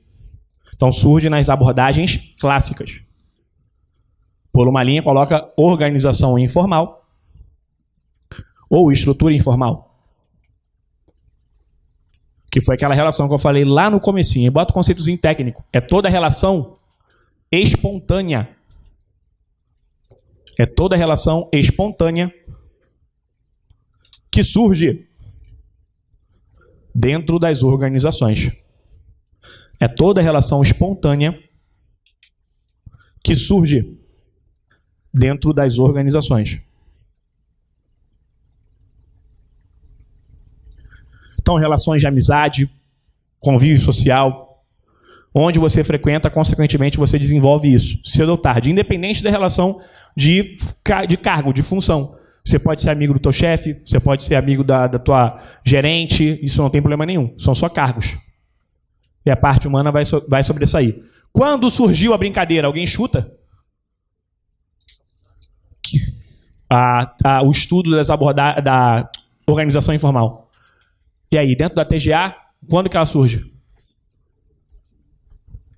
Então, surge nas abordagens clássicas. Por uma linha, coloca organização informal ou estrutura informal. Que foi aquela relação que eu falei lá no comecinho. E bota o conceitozinho técnico. É toda relação espontânea. É toda relação espontânea que surge dentro das organizações. É toda relação espontânea que surge dentro das organizações. Então, relações de amizade, convívio social, onde você frequenta, consequentemente, você desenvolve isso, cedo ou tarde, independente da relação de cargo, de função. Você pode ser amigo do teu chefe, você pode ser amigo da tua gerente, isso não tem problema nenhum, são só cargos. E a parte humana vai sobressair. Quando surgiu a brincadeira, alguém chuta? O estudo da organização informal. E aí, dentro da TGA, quando que ela surge?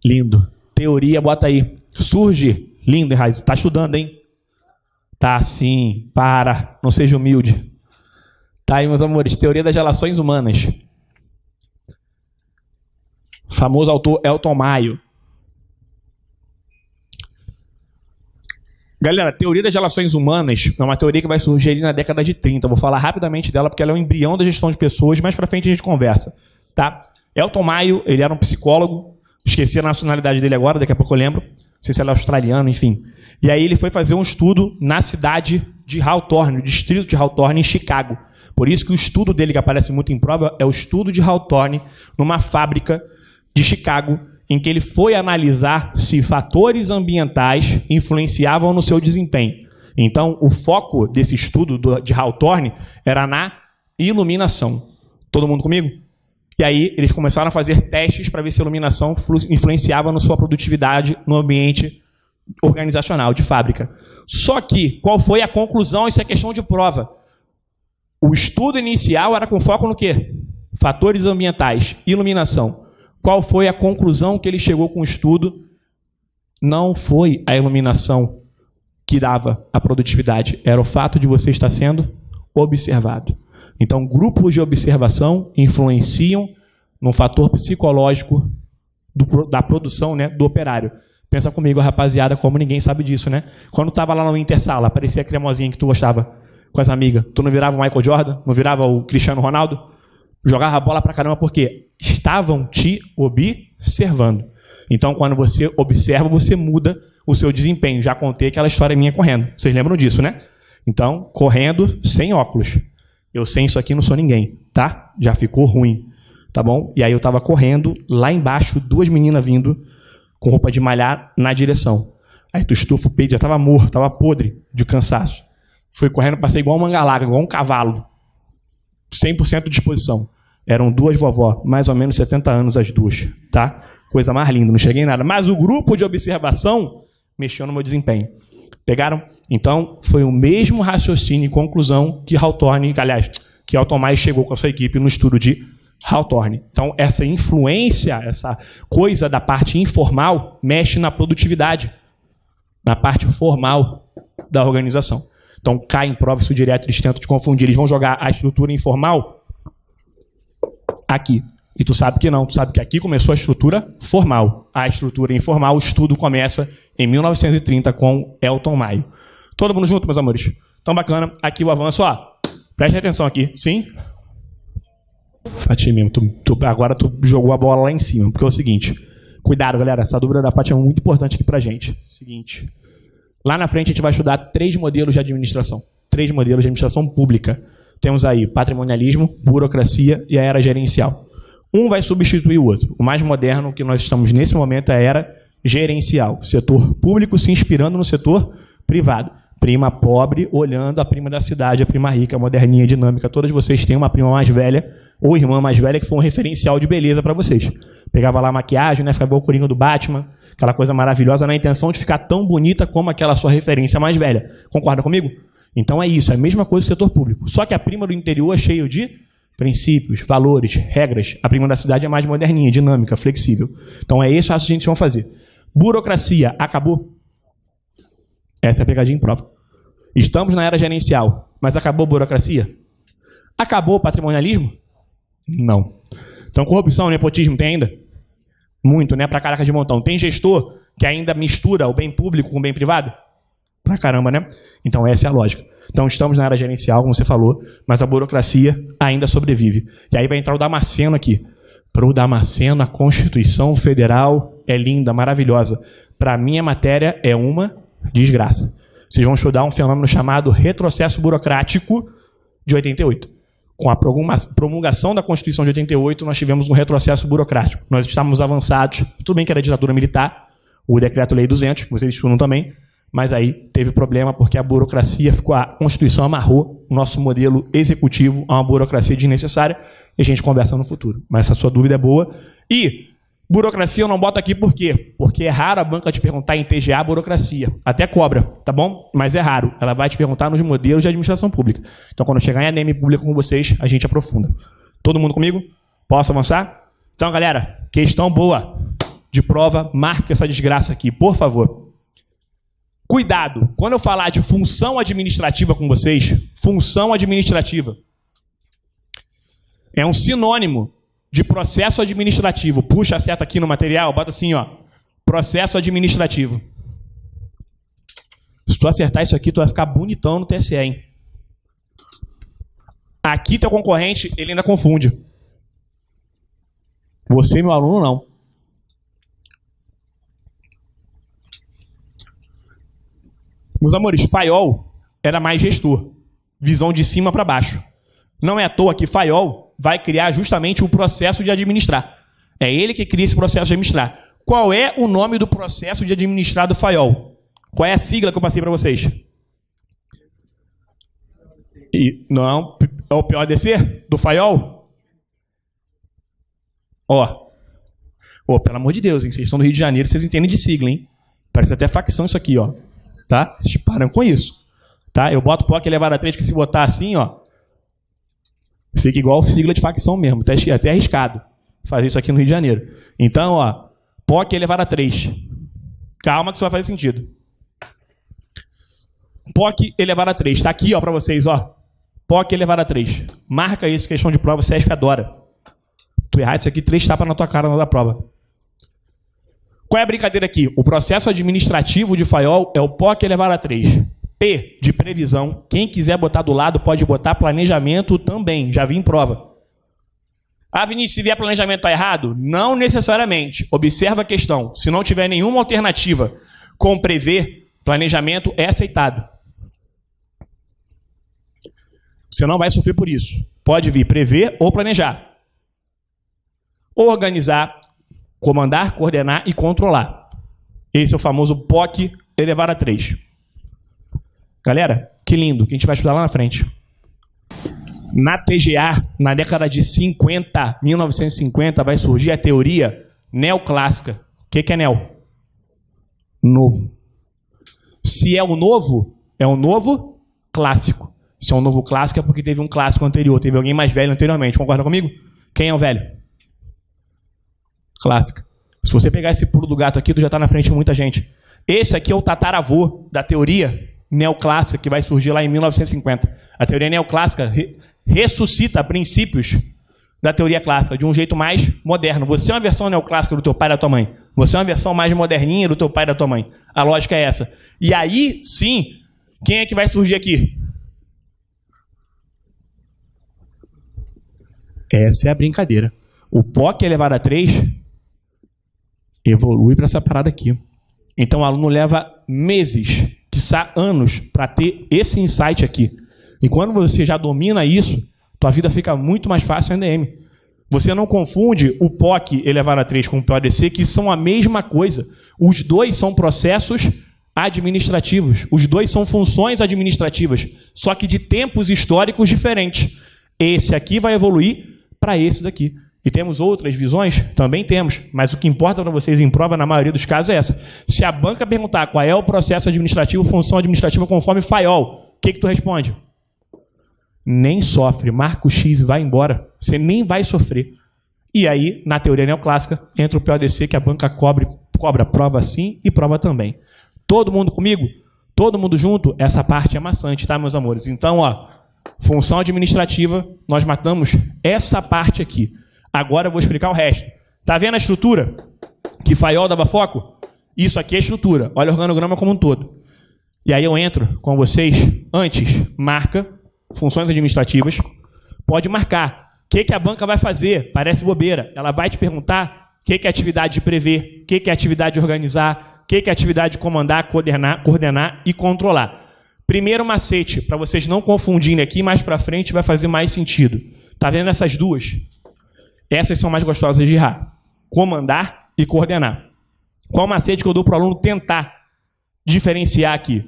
Lindo. Teoria, bota aí. Surge. Lindo, Raiz. Tá estudando, hein? Tá sim. Para. Não seja humilde. Tá aí, meus amores. Teoria das relações humanas. Famoso autor Elton Maio. Galera, teoria das relações humanas é uma teoria que vai surgir ali na década de 30. Eu vou falar rapidamente dela porque ela é um embrião da gestão de pessoas. Mais pra frente a gente conversa. Tá? Elton Maio, ele era um psicólogo. Esqueci a nacionalidade dele agora, daqui a pouco eu lembro. Não sei se ele é australiano, enfim. E aí ele foi fazer um estudo na cidade de Hawthorne, no distrito de Hawthorne, em Chicago. Por isso que o estudo dele, que aparece muito em prova, é o estudo de Hawthorne numa fábrica de Chicago, em que ele foi analisar se fatores ambientais influenciavam no seu desempenho. Então, o foco desse estudo de Hawthorne era na iluminação. Todo mundo comigo? E aí, eles começaram a fazer testes para ver se a iluminação influenciava na sua produtividade no ambiente organizacional, de fábrica. Só que, qual foi a conclusão? Isso é questão de prova. O estudo inicial era com foco no quê? Fatores ambientais, iluminação. Qual foi a conclusão que ele chegou com o estudo? Não foi a iluminação que dava a produtividade, era o fato de você estar sendo observado. Então, grupos de observação influenciam no fator psicológico da produção, né, do operário. Pensa comigo, rapaziada, como ninguém sabe disso, né? Quando estava lá no Intersala, aparecia a cremosinha que tu gostava com as amigas. Tu não virava o Michael Jordan? Não virava o Cristiano Ronaldo? Jogava a bola pra caramba porque estavam te observando. Então, quando você observa, você muda o seu desempenho. Já contei aquela história minha correndo. Vocês lembram disso, né? Então, correndo sem óculos. Eu sem isso aqui não sou ninguém, tá? Já ficou ruim, tá bom? E aí eu tava correndo, lá embaixo, 2 meninas vindo com roupa de malhar na direção. Aí tu estufa o peito, já tava morto, tava podre de cansaço. Fui correndo, passei igual um manga-larga, igual um cavalo. 100% de disposição. Eram duas vovó, mais ou menos 70 anos as duas, tá? Coisa mais linda, não cheguei em nada. Mas o grupo de observação mexeu no meu desempenho. Pegaram? Então, foi o mesmo raciocínio e conclusão que Hawthorne, aliás, que Elton Maia chegou com a sua equipe no estudo de Hawthorne. Então, essa influência, essa coisa da parte informal, mexe na produtividade, na parte formal da organização. Então, cai em prova isso direto, eles tentam te confundir. Eles vão jogar a estrutura informal aqui. E tu sabe que não, tu sabe que aqui começou a estrutura formal. A estrutura informal, o estudo começa em 1930 com Elton Maia. Todo mundo junto, meus amores? Então, bacana. Aqui o avanço, ó. Preste atenção aqui. Sim? Fatima, agora tu jogou a bola lá em cima. Porque é o seguinte. Cuidado, galera. Essa dúvida da Fátima é muito importante aqui pra gente. Seguinte. Lá na frente a gente vai estudar 3 modelos de administração. 3 modelos de administração pública. Temos aí patrimonialismo, burocracia e a era gerencial. Um vai substituir o outro. O mais moderno que nós estamos nesse momento é a era gerencial. Setor público se inspirando no setor privado. Prima pobre olhando a prima da cidade, a prima rica, moderninha, dinâmica. Todas vocês têm uma prima mais velha ou irmã mais velha que foi um referencial de beleza para vocês. Pegava lá a maquiagem, né? Ficava igual o Coringa do Batman, aquela coisa maravilhosa na intenção de ficar tão bonita como aquela sua referência mais velha. Concorda comigo? Então é isso, é a mesma coisa que o setor público. Só que a prima do interior é cheia de princípios, valores, regras. A prima da cidade é mais moderninha, dinâmica, flexível. Então é esse o raciocínio que vão fazer. Burocracia, acabou? Essa é a pegadinha em prova. Estamos na era gerencial, mas acabou a burocracia? Acabou o patrimonialismo? Não. Então corrupção, nepotismo tem ainda? Muito, né? Pra caraca de montão. Tem gestor que ainda mistura o bem público com o bem privado? Pra caramba, né? Então essa é a lógica. Então estamos na era gerencial, como você falou, mas a burocracia ainda sobrevive. E aí vai entrar o Damasceno aqui. Para o Damasceno, a Constituição Federal é linda, maravilhosa. Para mim, a matéria é uma desgraça. Vocês vão estudar um fenômeno chamado retrocesso burocrático de 88. Com a promulgação da Constituição de 88, nós tivemos um retrocesso burocrático. Nós estávamos avançados, tudo bem que era ditadura militar, o Decreto-Lei 200, que vocês estudam também, mas aí teve problema porque a burocracia ficou, a Constituição amarrou o nosso modelo executivo a uma burocracia desnecessária e a gente conversa no futuro. Mas essa sua dúvida é boa. E burocracia eu não boto aqui por quê? Porque é raro a banca te perguntar em TGA burocracia. Até cobra, tá bom? Mas é raro. Ela vai te perguntar nos modelos de administração pública. Então quando chegar em ADM pública com vocês, a gente aprofunda. Todo mundo comigo? Posso avançar? Então, galera, questão boa de prova, marque essa desgraça aqui, por favor. Cuidado, quando eu falar de função administrativa com vocês, função administrativa é um sinônimo de processo administrativo. Puxa a seta aqui no material, bota assim, ó, processo administrativo. Se tu acertar isso aqui, tu vai ficar bonitão no TSE, hein? Aqui teu concorrente, ele ainda confunde. Você, meu aluno, não. Meus amores, Fayol era mais gestor. Visão de cima para baixo. Não é à toa que Fayol vai criar justamente o processo de administrar. É ele que cria esse processo de administrar. Qual é o nome do processo de administrar do Fayol? Qual é a sigla que eu passei para vocês? Não, é o PODC do Fayol? Ó, pelo amor de Deus, hein? Vocês estão no Rio de Janeiro, vocês entendem de sigla, hein? Parece até facção isso aqui, ó. Tá? Vocês param com isso. Tá? Eu boto POC elevado a 3, que se botar assim, ó, fica igual sigla de facção mesmo. Até arriscado fazer isso aqui no Rio de Janeiro. Então, ó, POC elevado a 3. Calma que isso vai fazer sentido. POC elevado a 3. Tá aqui, ó, pra vocês, ó. POC elevado a 3. Marca isso, questão de prova, o CESP adora. Tu errar isso aqui, 3 tapas na tua cara na hora da prova. Qual é a brincadeira aqui? O processo administrativo de Fayol é o POC elevado a 3. P de previsão. Quem quiser botar do lado pode botar planejamento também. Já vi em prova. Ah, Vinícius, se vier planejamento está errado? Não necessariamente. Observa a questão. Se não tiver nenhuma alternativa com prever, planejamento é aceitado. Você não vai sofrer por isso. Pode vir prever ou planejar. Organizar, comandar, coordenar e controlar. Esse é o famoso POC elevado a 3. Galera, Que lindo, que a gente vai estudar lá na frente. Na TGA, na década de 50, 1950, vai surgir a teoria neoclássica. O que é neo? Novo. Se é o novo clássico. Se é um novo clássico é porque teve um clássico anterior, teve alguém mais velho anteriormente. Concorda comigo? Quem é o velho? Clássica. Se você pegar esse pulo do gato aqui, tu já está na frente de muita gente. Esse aqui é o tataravô da teoria neoclássica que vai surgir lá em 1950. A teoria neoclássica ressuscita princípios da teoria clássica de um jeito mais moderno. Você é uma versão neoclássica do teu pai e da tua mãe. Você é uma versão mais moderninha do teu pai e da tua mãe. A lógica é essa. E aí, sim, quem é que vai surgir aqui? Essa é a brincadeira. O POC elevado a 3 evolui para essa parada aqui. Então o aluno leva meses, quiçá anos, para ter esse insight aqui. E quando você já domina isso, tua vida fica muito mais fácil em ADM. Você não confunde o POC elevado a 3 com o PODC, que são a mesma coisa. Os dois são processos administrativos. Os dois são funções administrativas, só que de tempos históricos diferentes. Esse aqui vai evoluir para esse daqui. E temos outras visões? Também temos. Mas o que importa para vocês em prova, na maioria dos casos, é essa. Se a banca perguntar qual é o processo administrativo, função administrativa conforme FAIOL, o que tu responde? Nem sofre. Marca o X e vai embora. Você nem vai sofrer. E aí, na teoria neoclássica, entra o PODC, que a banca cobra prova sim e prova também. Todo mundo comigo? Todo mundo junto? Essa parte é maçante, tá, meus amores? Então, ó, função administrativa, nós matamos essa parte aqui. Agora eu vou explicar o resto. Tá vendo a estrutura que FAIOL dava foco? Isso aqui é a estrutura. Olha o organograma como um todo. E aí eu entro com vocês. Antes, marca funções administrativas. Pode marcar. O que a banca vai fazer? Parece bobeira. Ela vai te perguntar o que é atividade de prever, o que é atividade de organizar, o que é atividade de comandar, coordenar e controlar. Primeiro macete, para vocês não confundirem aqui, mais para frente vai fazer mais sentido. Tá vendo essas duas? Essas são mais gostosas de errar. Comandar e coordenar. Qual macete que eu dou para o aluno tentar diferenciar aqui?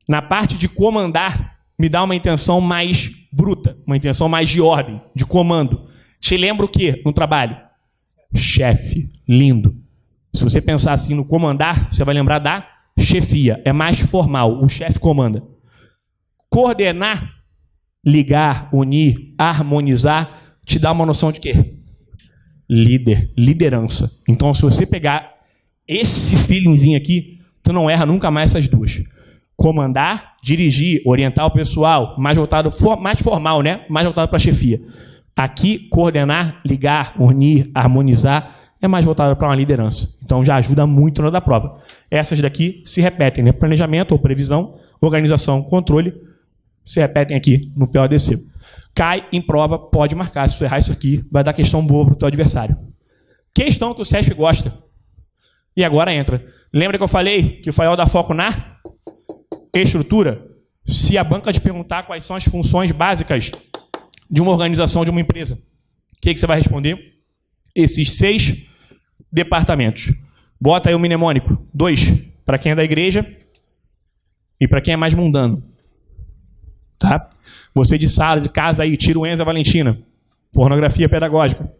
Na parte de comandar, me dá uma intenção mais bruta, uma intenção mais de ordem, de comando. Te lembra o quê no trabalho? Chefe. Lindo. Se você pensar assim no comandar, você vai lembrar da chefia. É mais formal. O chefe comanda. Coordenar, ligar, unir, harmonizar, te dá uma noção de quê? Líder, liderança. Então, se você pegar esse feelingzinho aqui, tu não erra nunca mais essas duas. Comandar, dirigir, orientar o pessoal, mais voltado, mais formal, né? Mais voltado para a chefia. Aqui, coordenar, ligar, unir, harmonizar, é mais voltado para uma liderança. Então, já ajuda muito na hora da prova. Essas daqui se repetem, né? Planejamento ou previsão, organização, controle, se repetem aqui no PODC. Cai em prova, pode marcar. Se tu errar isso aqui, vai dar questão boa para o teu adversário. Questão que o CESP gosta. E agora entra. Lembra que eu falei que o FAIOL dá foco na estrutura? Se a banca te perguntar quais são as funções básicas de uma organização, de uma empresa, o que você vai responder? Esses 6 departamentos. Bota aí o mnemônico. 2 para quem é da igreja e para quem é mais mundano. Tá? Você de sala, de casa aí, tira o Enzo e a Valentina. Pornografia pedagógica.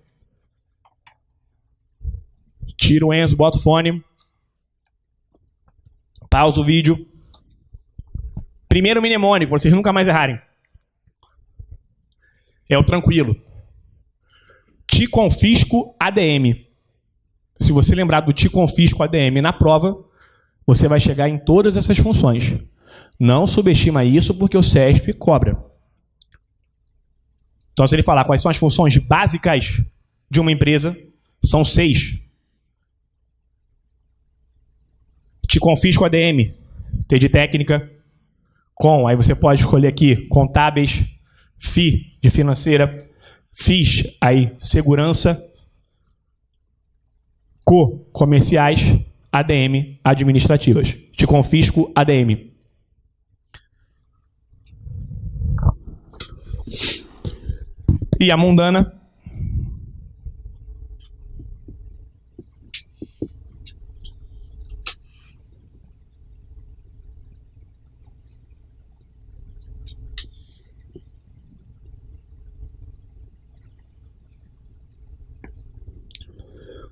Tira o Enzo, bota o fone. Pausa o vídeo. Primeiro mnemônico, vocês nunca mais errarem. É o tranquilo. Te confisco ADM. Se você lembrar do te confisco ADM na prova, você vai chegar em todas essas funções. Não subestima isso porque o CESP cobra. Então, se ele falar quais são as funções básicas de uma empresa, são 6. Te confisco ADM. T de técnica. Com, aí você pode escolher aqui contábeis, FI de financeira, FIS, aí segurança, comerciais, ADM, administrativas. Te confisco ADM. E a mundana?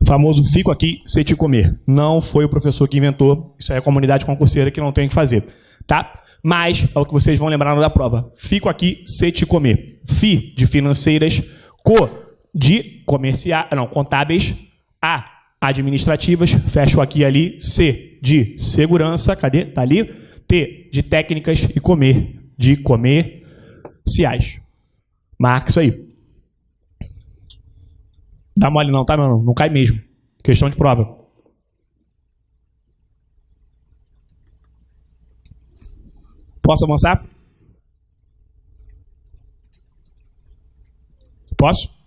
Famoso fico aqui, se te comer. Não foi o professor que inventou. Isso aí é a comunidade concurseira que não tem o que fazer. Tá? Mas é o que vocês vão lembrar na hora da prova. Fico aqui, se te comer. Fi, de financeiras. Co, de contábeis. A, administrativas. Fecho aqui ali. C, de segurança. Cadê? Tá ali. T, de técnicas. E comer, de comerciais. Marca isso aí. Dá mole não, tá, meu irmão? Não cai mesmo. Questão de prova. Posso avançar? Posso?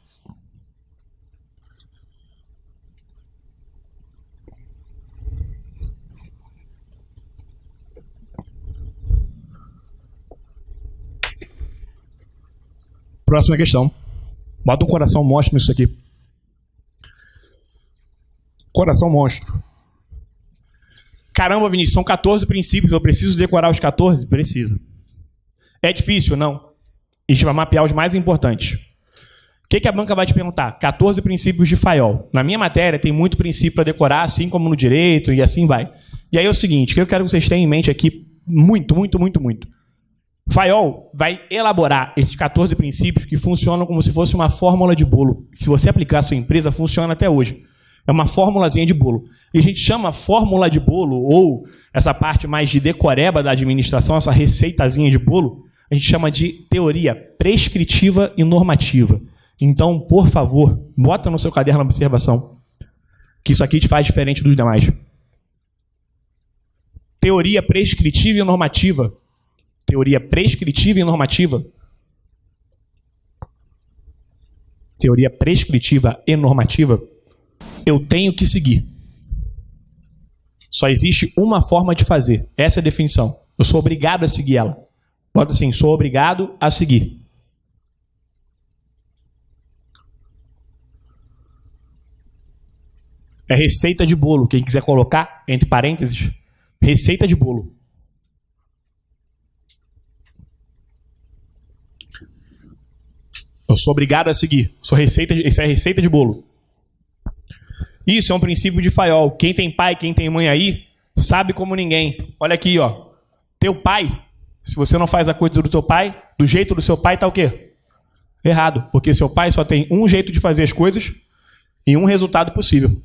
Próxima questão. Bota um coração monstro nisso aqui. Coração monstro. Caramba, Vinícius, são 14 princípios. Eu preciso decorar os 14? Precisa. É difícil? Não. A gente vai mapear os mais importantes. O que a banca vai te perguntar? 14 princípios de Fayol. Na minha matéria tem muito princípio para decorar, assim como no direito, e assim vai. E aí é o seguinte, o que eu quero que vocês tenham em mente aqui, muito. Fayol vai elaborar esses 14 princípios que funcionam como se fosse uma fórmula de bolo. Se você aplicar a sua empresa, funciona até hoje. É uma formulazinha de bolo. E a gente chama fórmula de bolo, ou essa parte mais de decoreba da administração, essa receitazinha de bolo, a gente chama de teoria prescritiva e normativa. Então, por favor, bota no seu caderno a observação, que isso aqui te faz diferente dos demais. Teoria prescritiva e normativa. Teoria prescritiva e normativa. Teoria prescritiva e normativa. Eu tenho que seguir. Só existe uma forma de fazer. Essa é a definição. Eu sou obrigado a seguir ela. Bota assim, sou obrigado a seguir. É receita de bolo. Quem quiser colocar, entre parênteses, receita de bolo. Eu sou obrigado a seguir. Isso é receita de bolo. Isso é um princípio de Fayol. Quem tem pai, quem tem mãe aí, sabe como ninguém. Olha aqui, ó. Teu pai, se você não faz a coisa do teu pai, do jeito do seu pai, tá o quê? Errado. Porque seu pai só tem um jeito de fazer as coisas e um resultado possível.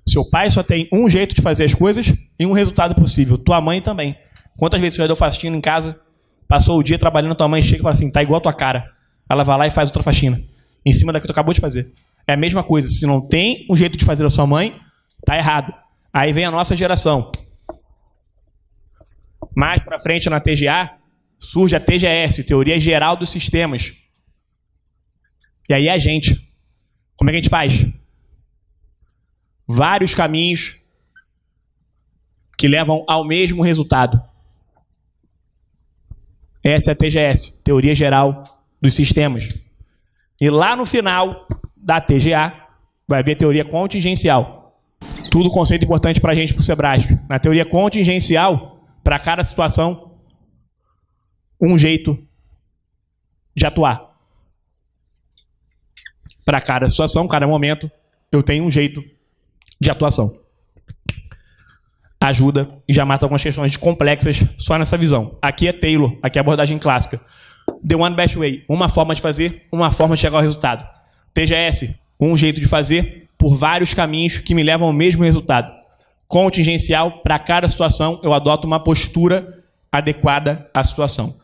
Seu pai só tem um jeito de fazer as coisas e um resultado possível. Tua mãe também. Quantas vezes você já deu faxina em casa, passou o dia trabalhando, tua mãe chega e fala assim, tá igual a tua cara. Ela vai lá e faz outra faxina. Em cima da que tu acabou de fazer. É a mesma coisa. Se não tem um jeito de fazer a sua mãe, tá errado. Aí vem a nossa geração. Mais pra frente na TGA, surge a TGS, Teoria Geral dos Sistemas. E aí a gente. Como é que a gente faz? Vários caminhos que levam ao mesmo resultado. Essa é a TGS, Teoria Geral dos Sistemas. E lá no final da TGA, vai ver teoria contingencial. Tudo conceito importante para a gente, para o Sebrasp. Na teoria contingencial, para cada situação, um jeito de atuar. Para cada situação, cada momento, eu tenho um jeito de atuação. Ajuda e já mata algumas questões complexas só nessa visão. Aqui é Taylor, aqui é a abordagem clássica. The One Best Way, uma forma de fazer, uma forma de chegar ao resultado. TGS, um jeito de fazer por vários caminhos que me levam ao mesmo resultado. Contingencial, para cada situação, eu adoto uma postura adequada à situação.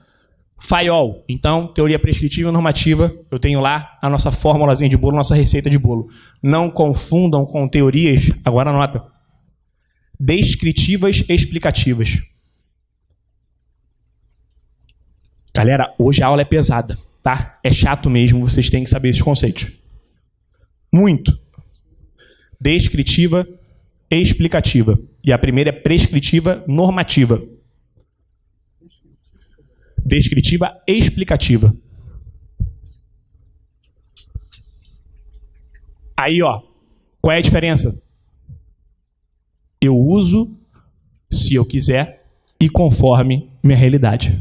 Fayol, então, teoria prescritiva e normativa, eu tenho lá a nossa formulazinha de bolo, nossa receita de bolo. Não confundam com teorias, agora anota, descritivas e explicativas. Galera, hoje a aula é pesada, tá? É chato mesmo, vocês têm que saber esses conceitos. Muito. Descritiva e explicativa. E a primeira é prescritiva normativa. Descritiva e explicativa. Aí, ó, qual é a diferença? Eu uso se eu quiser e conforme minha realidade.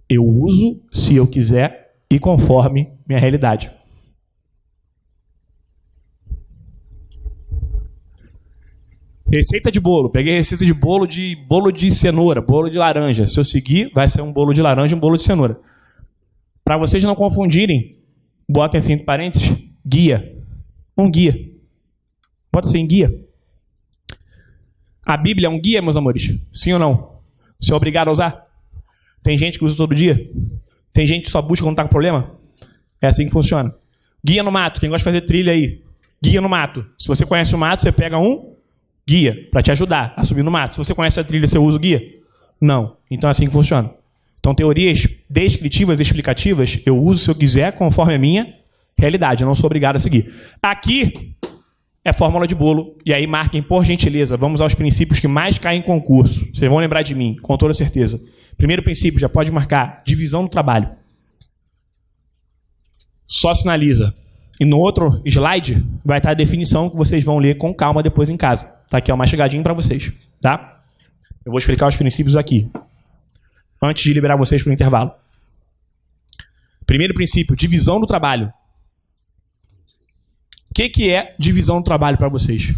Eu uso se eu quiser e conforme minha realidade. Receita de bolo. Peguei receita de bolo de cenoura, bolo de laranja. Se eu seguir, vai ser um bolo de laranja e um bolo de cenoura. Para vocês não confundirem, botem assim entre parênteses, guia. Um guia. Bota assim, guia. A Bíblia é um guia, meus amores? Sim ou não? Você é obrigado a usar? Tem gente que usa todo dia? Tem gente que só busca quando está com problema? É assim que funciona. Guia no mato. Quem gosta de fazer trilha aí? Guia no mato. Se você conhece o mato, você pega um guia para te ajudar a subir no mato. Se você conhece a trilha, você usa o guia? Não. Então é assim que funciona. Então, teorias descritivas e explicativas, eu uso se eu quiser, conforme a minha realidade. Eu não sou obrigado a seguir. Aqui é fórmula de bolo. E aí marquem, por gentileza, vamos aos princípios que mais caem em concurso. Vocês vão lembrar de mim, com toda certeza. Primeiro princípio, já pode marcar, divisão do trabalho. Só sinaliza. E no outro slide vai estar a definição que vocês vão ler com calma depois em casa. Tá aqui, ó, uma chegadinha para vocês. Tá? Eu vou explicar os princípios aqui, antes de liberar vocês para o intervalo. Primeiro princípio, divisão do trabalho. O que é divisão do trabalho para vocês?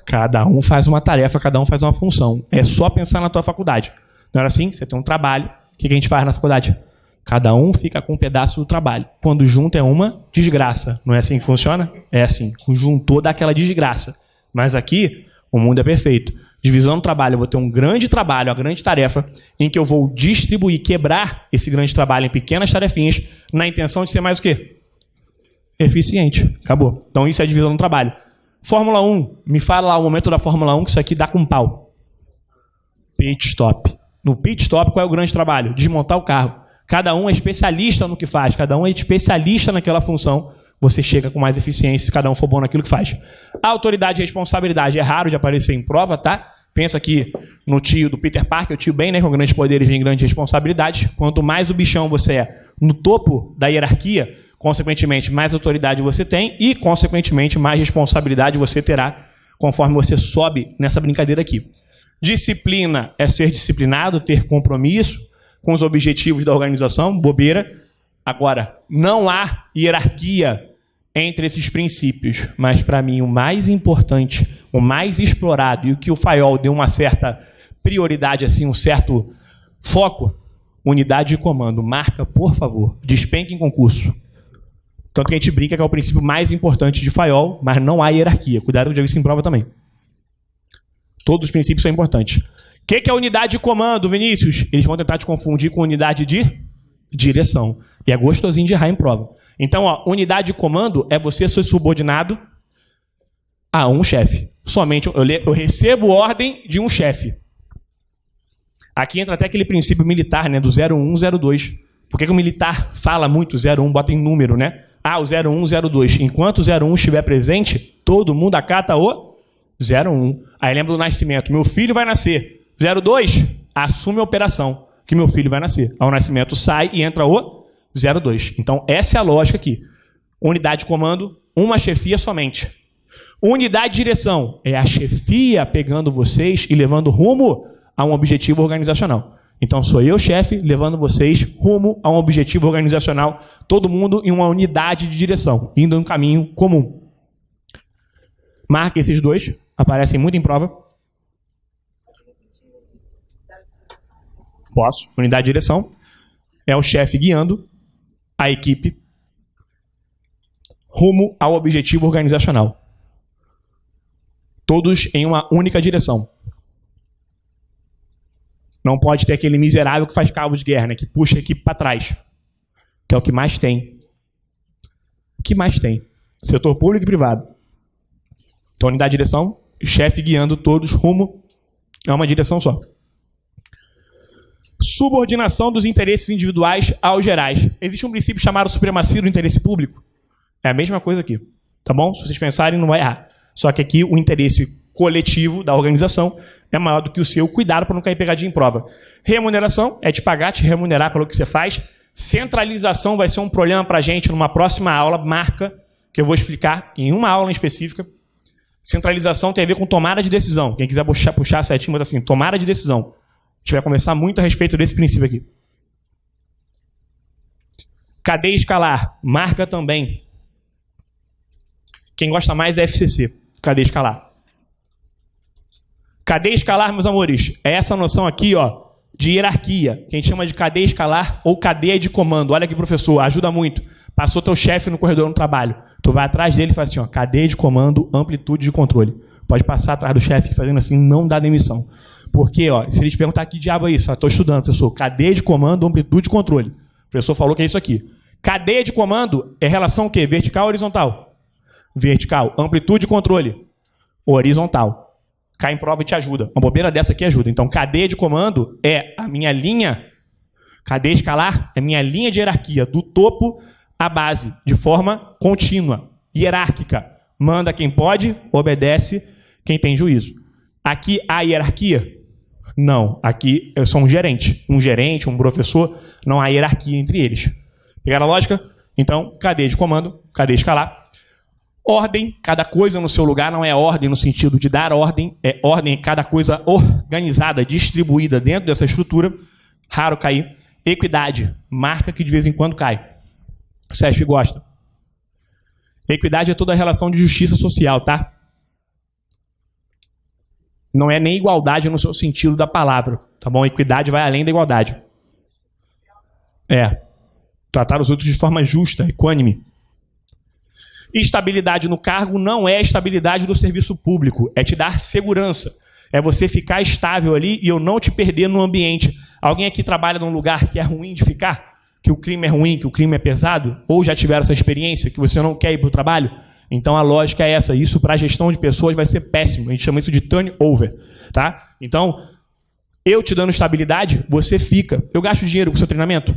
Cada um faz uma tarefa, cada um faz uma função. É só pensar na tua faculdade. Não era assim? Você tem um trabalho. O que a gente faz na faculdade? Cada um fica com um pedaço do trabalho. Quando junta é uma desgraça. Não é assim que funciona? É assim. Juntou dá aquela desgraça. Mas aqui, o mundo é perfeito. Divisão do trabalho, eu vou ter um grande trabalho, uma grande tarefa, em que eu vou distribuir, quebrar esse grande trabalho em pequenas tarefinhas, na intenção de ser mais o quê? Eficiente. Acabou. Então isso é divisão do trabalho. Fórmula 1. Me fala lá o momento da Fórmula 1 que isso aqui dá com pau. Pit stop. No pit stop, qual é o grande trabalho? Desmontar o carro. Cada um é especialista no que faz, cada um é especialista naquela função. Você chega com mais eficiência se cada um for bom naquilo que faz. A autoridade e responsabilidade é raro de aparecer em prova, tá? Pensa aqui no tio do Peter Parker, o tio Ben, né? Com grandes poderes vem grandes responsabilidades. Quanto mais o bichão você é no topo da hierarquia, consequentemente, mais autoridade você tem e, consequentemente, mais responsabilidade você terá conforme você sobe nessa brincadeira aqui. Disciplina é ser disciplinado, ter compromisso com os objetivos da organização, bobeira. Agora, não há hierarquia entre esses princípios, mas para mim o mais importante, o mais explorado e o que o Fayol deu uma certa prioridade, assim, um certo foco, unidade de comando. Marca, por favor, despenque em concurso. Tanto que a gente brinca que é o princípio mais importante de Fayol, mas não há hierarquia. Cuidado que eu já vi isso em prova também. Todos os princípios são importantes. O que é unidade de comando, Vinícius? Eles vão tentar te confundir com unidade de direção. E é gostosinho de errar em prova. Então, ó, unidade de comando é você ser subordinado a um chefe. Somente eu recebo ordem de um chefe. Aqui entra até aquele princípio militar, né, do 01, 02. Por que o militar fala muito 01, bota em número, né? Ah, o 01, 02. Enquanto o 01 estiver presente, todo mundo acata o 01. Aí lembra do nascimento. Meu filho vai nascer. 02, assume a operação, que meu filho vai nascer. Ao nascimento sai e entra o 02. Então, essa é a lógica aqui. Unidade de comando, uma chefia somente. Unidade de direção é a chefia pegando vocês e levando rumo a um objetivo organizacional. Então, sou eu, chefe, levando vocês rumo a um objetivo organizacional, todo mundo em uma unidade de direção, indo em um caminho comum. Marque esses dois, aparecem muito em prova. Posso. Unidade de direção é o chefe guiando a equipe rumo ao objetivo organizacional. Todos em uma única direção. Não pode ter aquele miserável que faz cabo de guerra, né? Que puxa a equipe para trás. Que é o que mais tem. O que mais tem? Setor público e privado. Então, unidade de direção, chefe guiando todos rumo a uma direção só. Subordinação dos interesses individuais aos gerais. Existe um princípio chamado supremacia do interesse público. É a mesma coisa aqui. Tá bom? Se vocês pensarem, não vai errar. Só que aqui o interesse coletivo da organização é maior do que o seu. Cuidado para não cair pegadinha em prova. Remuneração é te pagar, te remunerar pelo que você faz. Centralização vai ser um problema para a gente numa próxima aula. Marca, que eu vou explicar em uma aula em específica. Centralização tem a ver com tomada de decisão. Quem quiser puxar a setinha, bota assim, tomada de decisão. A gente vai conversar muito a respeito desse princípio aqui. Cadeia escalar. Marca também. Quem gosta mais é FCC, cadeia escalar. Cadeia escalar, meus amores, é essa noção aqui, ó, de hierarquia, que a gente chama de cadeia escalar ou cadeia de comando. Olha aqui, professor, ajuda muito. Passou teu chefe no corredor no trabalho. Tu vai atrás dele e faz assim, ó, cadeia de comando, amplitude de controle. Pode passar atrás do chefe fazendo assim, não dá demissão. Porque, ó, se ele te perguntar que diabo é isso, estou estudando, professor. Cadeia de comando, amplitude de controle. O professor falou que é isso aqui. Cadeia de comando é relação o quê? Vertical ou horizontal? Vertical. Amplitude de controle? Horizontal. Cai em prova e te ajuda. Uma bobeira dessa aqui ajuda. Então, cadeia de comando é a minha linha. Cadeia escalar é a minha linha de hierarquia, do topo à base, de forma contínua, hierárquica. Manda quem pode, obedece quem tem juízo. Aqui há hierarquia? Não. Aqui eu sou um gerente, um professor, não há hierarquia entre eles. Pegaram a lógica? Então, cadeia de comando, cadeia escalar. Ordem, cada coisa no seu lugar, não é ordem no sentido de dar ordem, é ordem, cada coisa organizada, distribuída dentro dessa estrutura. Raro cair. Equidade, marca que de vez em quando cai. SESP gosta. Equidade é toda a relação de justiça social, tá? Não é nem igualdade no seu sentido da palavra, tá bom? Equidade vai além da igualdade. É. Tratar os outros de forma justa, equânime. Estabilidade no cargo não é estabilidade do serviço público, é te dar segurança. É você ficar estável ali e eu não te perder no ambiente. Alguém aqui trabalha num lugar que é ruim de ficar? Que o clima é ruim, que o clima é pesado? Ou já tiveram essa experiência, que você não quer ir para o trabalho? Então a lógica é essa. Isso para a gestão de pessoas vai ser péssimo. A gente chama isso de turnover. Tá? Então, eu te dando estabilidade, você fica. Eu gasto dinheiro com o seu treinamento?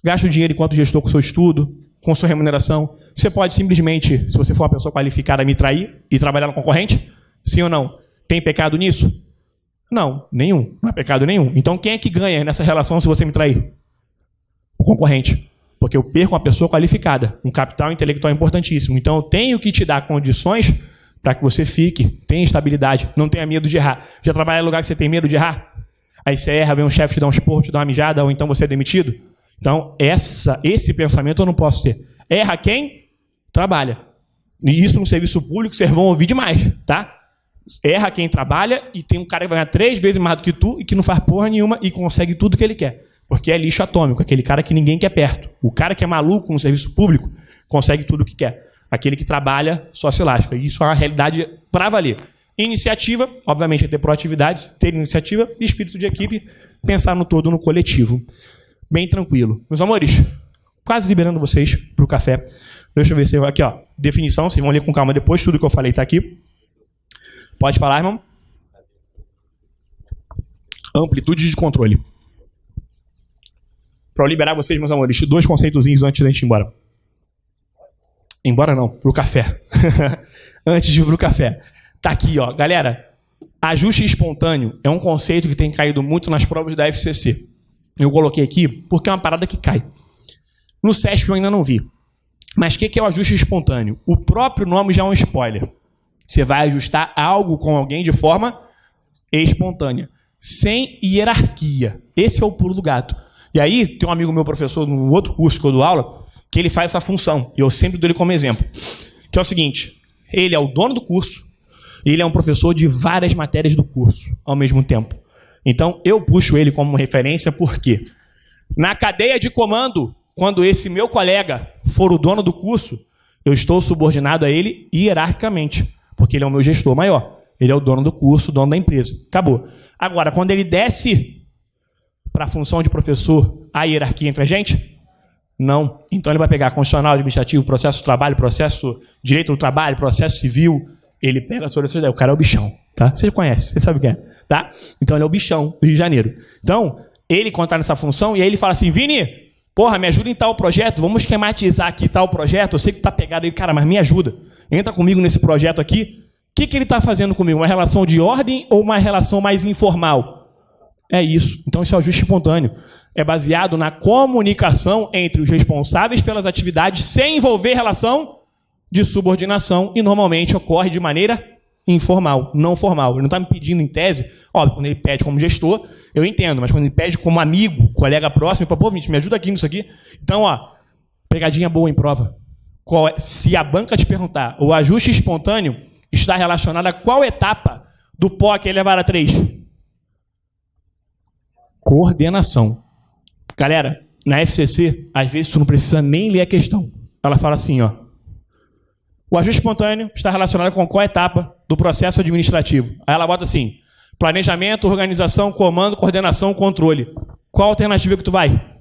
Gasto dinheiro enquanto gestor com o seu estudo, com a sua remuneração. Você pode simplesmente, se você for uma pessoa qualificada, me trair e trabalhar no concorrente? Sim ou não? Tem pecado nisso? Não, nenhum. Não é pecado nenhum. Então quem é que ganha nessa relação se você me trair? O concorrente. Porque eu perco uma pessoa qualificada. Um capital intelectual importantíssimo. Então eu tenho que te dar condições para que você fique, tenha estabilidade, não tenha medo de errar. Já trabalha em lugar que você tem medo de errar? Aí você erra, vem um chefe te dar um esporro, te dá uma mijada, ou então você é demitido? Então esse pensamento eu não posso ter. Erra quem trabalha. E isso no serviço público vocês vão ouvir demais, tá? Erra quem trabalha e tem um cara que vai ganhar 3 vezes mais do que tu e que não faz porra nenhuma e consegue tudo que ele quer. Porque é lixo atômico, aquele cara que ninguém quer perto. O cara que é maluco no serviço público consegue tudo o que quer. Aquele que trabalha só se lasca. Isso é uma realidade para valer. Iniciativa, obviamente, é ter proatividades, ter iniciativa e espírito de equipe, pensar no todo, no coletivo. Bem tranquilo. Meus amores, quase liberando vocês para o café. Deixa eu ver se eu... Aqui, ó. Definição, vocês vão ler com calma depois, tudo que eu falei está aqui. Pode falar, irmão? Amplitude de controle. Para liberar vocês, meus amores, 2 conceitozinhos antes da gente ir embora. Embora não, pro café. Antes de ir pro café. Tá aqui, ó. Galera, ajuste espontâneo é um conceito que tem caído muito nas provas da FCC. Eu coloquei aqui porque é uma parada que cai. No SESP eu ainda não vi. Mas o que é o ajuste espontâneo? O próprio nome já é um spoiler. Você vai ajustar algo com alguém de forma espontânea, sem hierarquia. Esse é o pulo do gato. E aí, tem um amigo meu, professor, no outro curso que eu dou aula, que ele faz essa função. E eu sempre dou ele como exemplo. Que é o seguinte, ele é o dono do curso, e ele é um professor de várias matérias do curso, ao mesmo tempo. Então, eu puxo ele como referência porque na cadeia de comando, quando esse meu colega for o dono do curso, eu estou subordinado a ele hierarquicamente. Porque ele é o meu gestor maior. Ele é o dono do curso, dono da empresa. Acabou. Agora, quando ele desce para a função de professor, há hierarquia entre a gente? Não. Então ele vai pegar constitucional, administrativo, processo do trabalho, processo direito do trabalho, processo civil. Ele pega toda essa ideia. O cara é o bichão, tá? Você conhece, você sabe o que é, tá? Então ele é o bichão do Rio de Janeiro. Então, ele quando está nessa função, e aí ele fala assim, Vini, porra, me ajuda em tal projeto, vamos esquematizar aqui tal projeto, eu sei que tá pegado aí, cara, mas me ajuda. Entra comigo nesse projeto aqui. O que ele está fazendo comigo? Uma relação de ordem ou uma relação mais informal? É isso. Então, isso é o ajuste espontâneo. É baseado na comunicação entre os responsáveis pelas atividades sem envolver relação de subordinação e normalmente ocorre de maneira informal, não formal. Ele não está me pedindo em tese. Óbvio, quando ele pede como gestor, eu entendo, mas quando ele pede como amigo, colega próximo, ele fala, pô, Vinícius, me ajuda aqui nisso aqui. Então, ó, pegadinha boa em prova. se a banca te perguntar, o ajuste espontâneo está relacionado a qual etapa do POC elevado a 3? Coordenação. Galera, na FCC, às vezes tu não precisa nem ler a questão. Ela fala assim, ó. O ajuste espontâneo está relacionado com qual etapa do processo administrativo? Aí ela bota assim, planejamento, organização, comando, coordenação, controle. Qual alternativa que tu vai?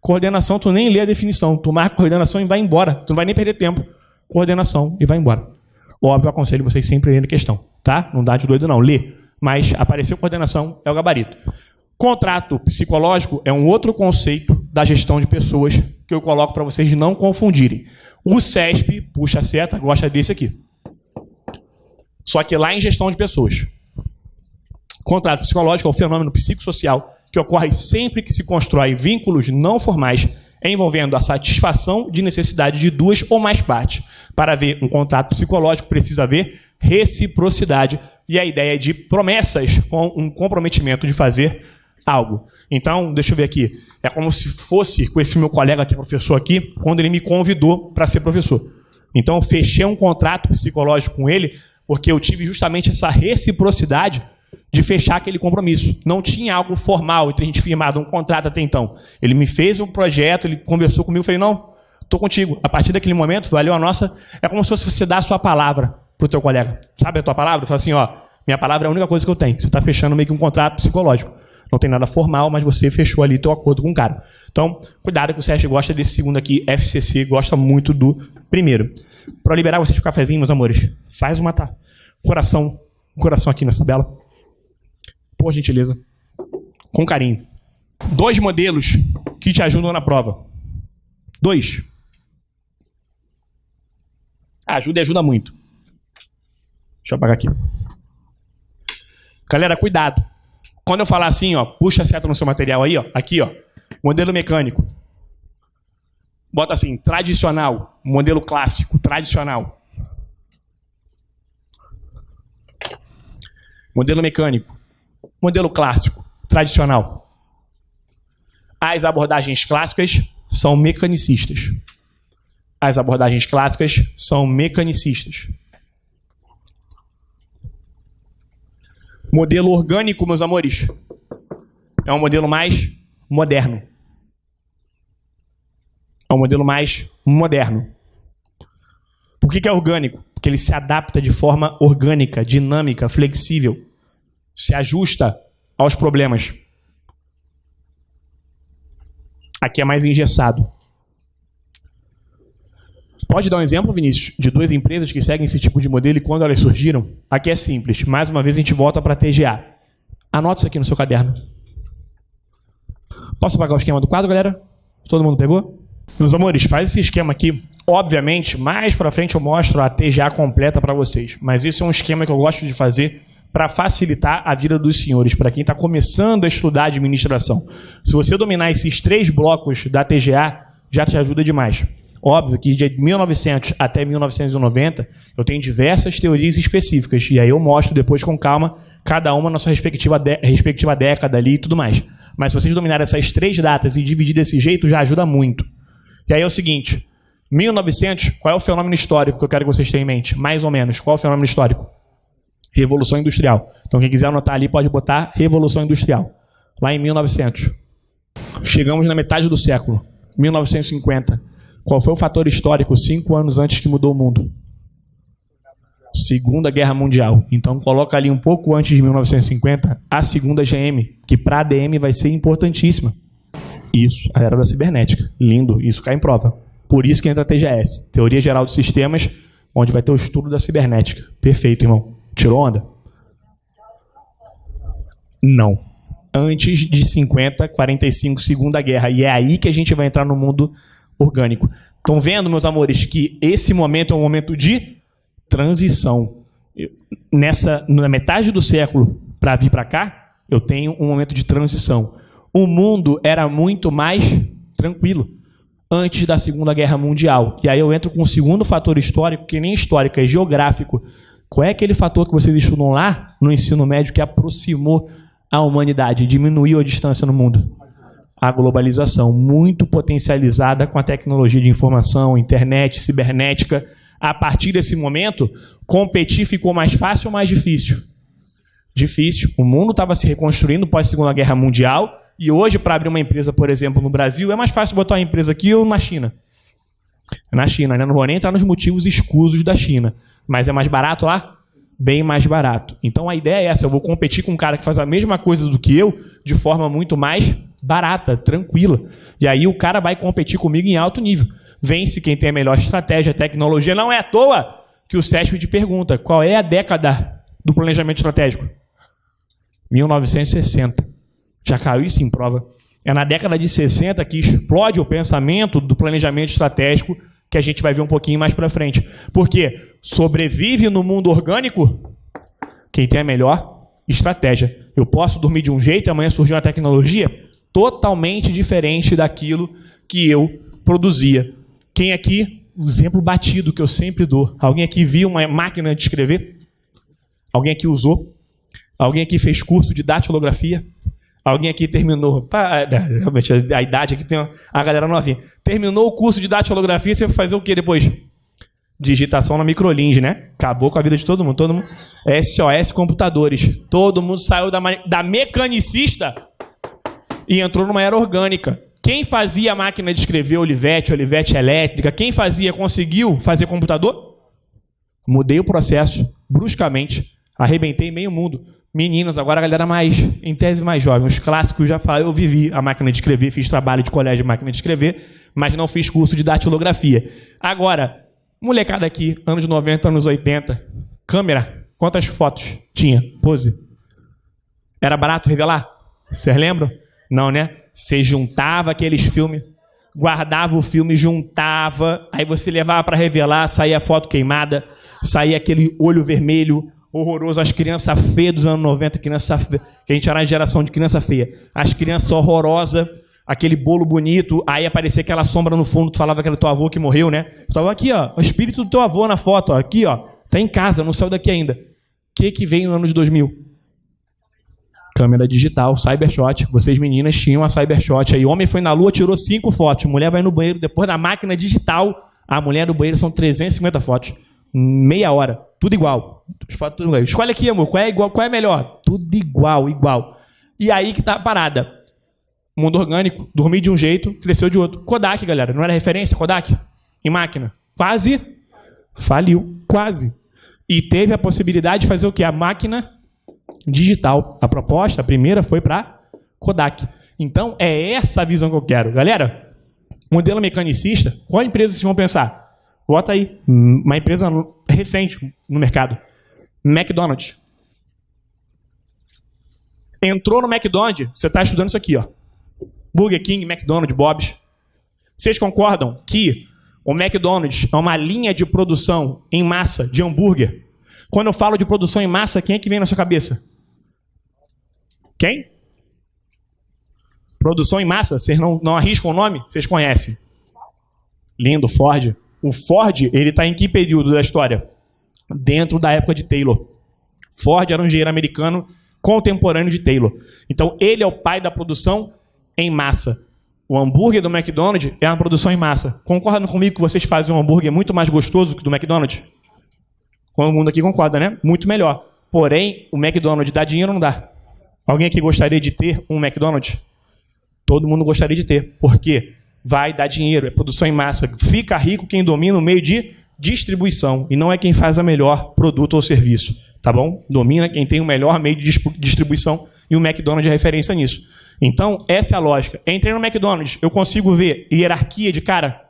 Coordenação, tu nem lê a definição. Tu marca coordenação e vai embora. Tu não vai nem perder tempo. Coordenação e vai embora. Óbvio, eu aconselho vocês sempre a lerem a questão, tá? Não dá de doido não, lê. Mas apareceu coordenação, é o gabarito. Contrato psicológico é um outro conceito da gestão de pessoas que eu coloco para vocês não confundirem. O CESP, puxa a seta, gosta desse aqui. Só que lá em gestão de pessoas. Contrato psicológico é um fenômeno psicossocial que ocorre sempre que se constrói vínculos não formais envolvendo a satisfação de necessidade de duas ou mais partes. Para haver um contrato psicológico, precisa haver reciprocidade e a ideia de promessas com um comprometimento de fazer algo. Então, deixa eu ver aqui. É como se fosse com esse meu colega aqui, professor aqui, quando ele me convidou para ser professor. Então, eu fechei um contrato psicológico com ele porque eu tive justamente essa reciprocidade de fechar aquele compromisso. Não tinha algo formal entre a gente firmado um contrato até então. Ele me fez um projeto, ele conversou comigo, eu falei, não, estou contigo. A partir daquele momento, valeu a nossa... É como se fosse você dar a sua palavra para o teu colega. Sabe a tua palavra? Fala assim, ó, minha palavra é a única coisa que eu tenho. Você está fechando meio que um contrato psicológico. Não tem nada formal, mas você fechou ali teu acordo com o cara. Então, cuidado que o Sérgio gosta desse segundo aqui, FCC, gosta muito do primeiro. Para liberar vocês pro cafezinho, meus amores, faz uma coração aqui nessa tabela. Por gentileza. Com carinho. 2 modelos que te ajudam na prova. 2. Ajuda e ajuda muito. Deixa eu apagar aqui. Galera, cuidado. Quando eu falar assim, ó, puxa a seta no seu material aí, ó, aqui, ó, modelo mecânico. Bota assim, tradicional, modelo clássico, tradicional. Modelo mecânico, modelo clássico, tradicional. As abordagens clássicas são mecanicistas. As abordagens clássicas são mecanicistas. Modelo orgânico, meus amores, é um modelo mais moderno. É um modelo mais moderno. Por que é orgânico? Porque ele se adapta de forma orgânica, dinâmica, flexível. Se ajusta aos problemas. Aqui é mais engessado. Pode dar um exemplo, Vinícius, de 2 empresas que seguem esse tipo de modelo e quando elas surgiram? Aqui é simples. Mais uma vez a gente volta para a TGA. Anota isso aqui no seu caderno. Posso apagar o esquema do quadro, galera? Todo mundo pegou? Meus amores, faz esse esquema aqui. Obviamente, mais para frente eu mostro a TGA completa para vocês. Mas esse é um esquema que eu gosto de fazer para facilitar a vida dos senhores, para quem está começando a estudar administração. Se você dominar esses 3 blocos da TGA, já te ajuda demais. Óbvio que de 1900 até 1990 eu tenho diversas teorias específicas e aí eu mostro depois com calma cada uma na sua respectiva década ali e tudo mais. Mas se vocês dominarem essas 3 datas e dividir desse jeito já ajuda muito. E aí é o seguinte, 1900, qual é o fenômeno histórico que eu quero que vocês tenham em mente? Mais ou menos, qual é o fenômeno histórico? Revolução Industrial. Então quem quiser anotar ali pode botar Revolução Industrial. Lá em 1900. Chegamos na metade do século, 1950. Qual foi o fator histórico 5 anos antes que mudou o mundo? Segunda Guerra Mundial. Então coloca ali um pouco antes de 1950 a segunda GM, que para a ADM vai ser importantíssima. Isso, a era da cibernética. Lindo, isso cai em prova. Por isso que entra a TGS, Teoria Geral de Sistemas, onde vai ter o estudo da cibernética. Perfeito, irmão. Tirou onda? Não. Antes de 50, 45, Segunda Guerra. E é aí que a gente vai entrar no mundo orgânico. Estão vendo, meus amores, que esse momento é um momento de transição. Na metade do século, para vir para cá, eu tenho um momento de transição. O mundo era muito mais tranquilo antes da Segunda Guerra Mundial. E aí eu entro com o segundo fator histórico, que nem histórico, é geográfico. Qual é aquele fator que vocês estudam lá no ensino médio que aproximou a humanidade, diminuiu a distância no mundo? A globalização, muito potencializada com a tecnologia de informação, internet, cibernética. A partir desse momento, competir ficou mais fácil ou mais difícil? Difícil. O mundo estava se reconstruindo pós-Segunda Guerra Mundial e hoje, para abrir uma empresa, por exemplo, no Brasil, é mais fácil botar uma empresa aqui ou na China. Na China, né? Não vou nem entrar nos motivos escusos da China. Mas é mais barato lá? Bem mais barato. Então a ideia é essa, eu vou competir com um cara que faz a mesma coisa do que eu, de forma muito mais barata, tranquila. E aí o cara vai competir comigo em alto nível. Vence quem tem a melhor estratégia, tecnologia. Não é à toa que o CESP te pergunta, qual é a década do planejamento estratégico? 1960. Já caiu isso em prova. É na década de 60 que explode o pensamento do planejamento estratégico, que a gente vai ver um pouquinho mais para frente. Porque sobrevive no mundo orgânico quem tem a melhor estratégia. Eu posso dormir de um jeito e amanhã surgir uma tecnologia totalmente diferente daquilo que eu produzia. Quem aqui, o exemplo batido que eu sempre dou, alguém aqui viu uma máquina de escrever? Alguém aqui usou? Alguém aqui fez curso de datilografia? Alguém aqui terminou... Realmente, a idade aqui tem a galera novinha. Terminou o curso de datilografia, você vai fazer o quê depois? Digitação na microlins, né? Acabou com a vida de todo mundo. Todo mundo... SOS Computadores. Todo mundo saiu da mecanicista e entrou numa era orgânica. Quem fazia a máquina de escrever Olivetti elétrica? Quem conseguiu fazer computador? Mudei o processo bruscamente. Arrebentei meio mundo. Meninos, agora a galera em tese mais jovem. Os clássicos já falaram, eu vivi a máquina de escrever, fiz trabalho de colégio de máquina de escrever, mas não fiz curso de datilografia. Agora, molecada aqui, anos 90, anos 80, câmera, quantas fotos tinha? Pose. Era barato revelar? Vocês lembram? Não, né? Você juntava aqueles filmes, guardava o filme, juntava, aí você levava para revelar, saía a foto queimada, saía aquele olho vermelho, horroroso, as crianças feias dos anos 90, criança feia, que a gente era a geração de criança feia. As crianças horrorosas, aquele bolo bonito, aí aparecia aquela sombra no fundo, tu falava que era teu avô que morreu, né? Tu tava aqui, ó, o espírito do teu avô na foto, ó, aqui, ó, tá em casa, não saiu daqui ainda. O que veio no ano de 2000? Câmera digital, Cybershot. Vocês meninas tinham a Cybershot aí. Homem foi na lua, tirou 5 fotos. Mulher vai no banheiro, depois da máquina digital, a mulher no banheiro são 350 fotos. Meia hora, tudo igual. Tudo igual. Escolhe aqui, amor, qual é igual, qual é melhor? Tudo igual, igual. E aí que tá a parada. Mundo orgânico, dormi de um jeito, cresceu de outro. Kodak, galera, não era referência? Kodak? Em máquina. Quase faliu, quase. E teve a possibilidade de fazer o quê? A máquina digital. A proposta, a primeira, foi para Kodak. Então, é essa a visão que eu quero. Galera, modelo mecanicista, qual empresa vocês vão pensar? Bota aí, uma empresa recente no mercado. McDonald's. Entrou no McDonald's, você está estudando isso aqui, ó. Burger King, McDonald's, Bob's. Vocês concordam que o McDonald's é uma linha de produção em massa de hambúrguer? Quando eu falo de produção em massa, quem é que vem na sua cabeça? Quem? Produção em massa, vocês não arriscam o nome? Vocês conhecem. Lindo, Ford. O Ford, ele está em que período da história? Dentro da época de Taylor. Ford era um engenheiro americano contemporâneo de Taylor. Então, ele é o pai da produção em massa. O hambúrguer do McDonald's é uma produção em massa. Concordam comigo que vocês fazem um hambúrguer muito mais gostoso que do McDonald's? Todo mundo aqui concorda, né? Muito melhor. Porém, o McDonald's dá dinheiro ou não dá? Alguém aqui gostaria de ter um McDonald's? Todo mundo gostaria de ter. Por quê? Vai dar dinheiro, é produção em massa. Fica rico quem domina o meio de distribuição. E não é quem faz o melhor produto ou serviço. Tá bom? Domina quem tem o melhor meio de distribuição. E o McDonald's é referência nisso. Então, essa é a lógica. Entrei no McDonald's, eu consigo ver hierarquia de cara?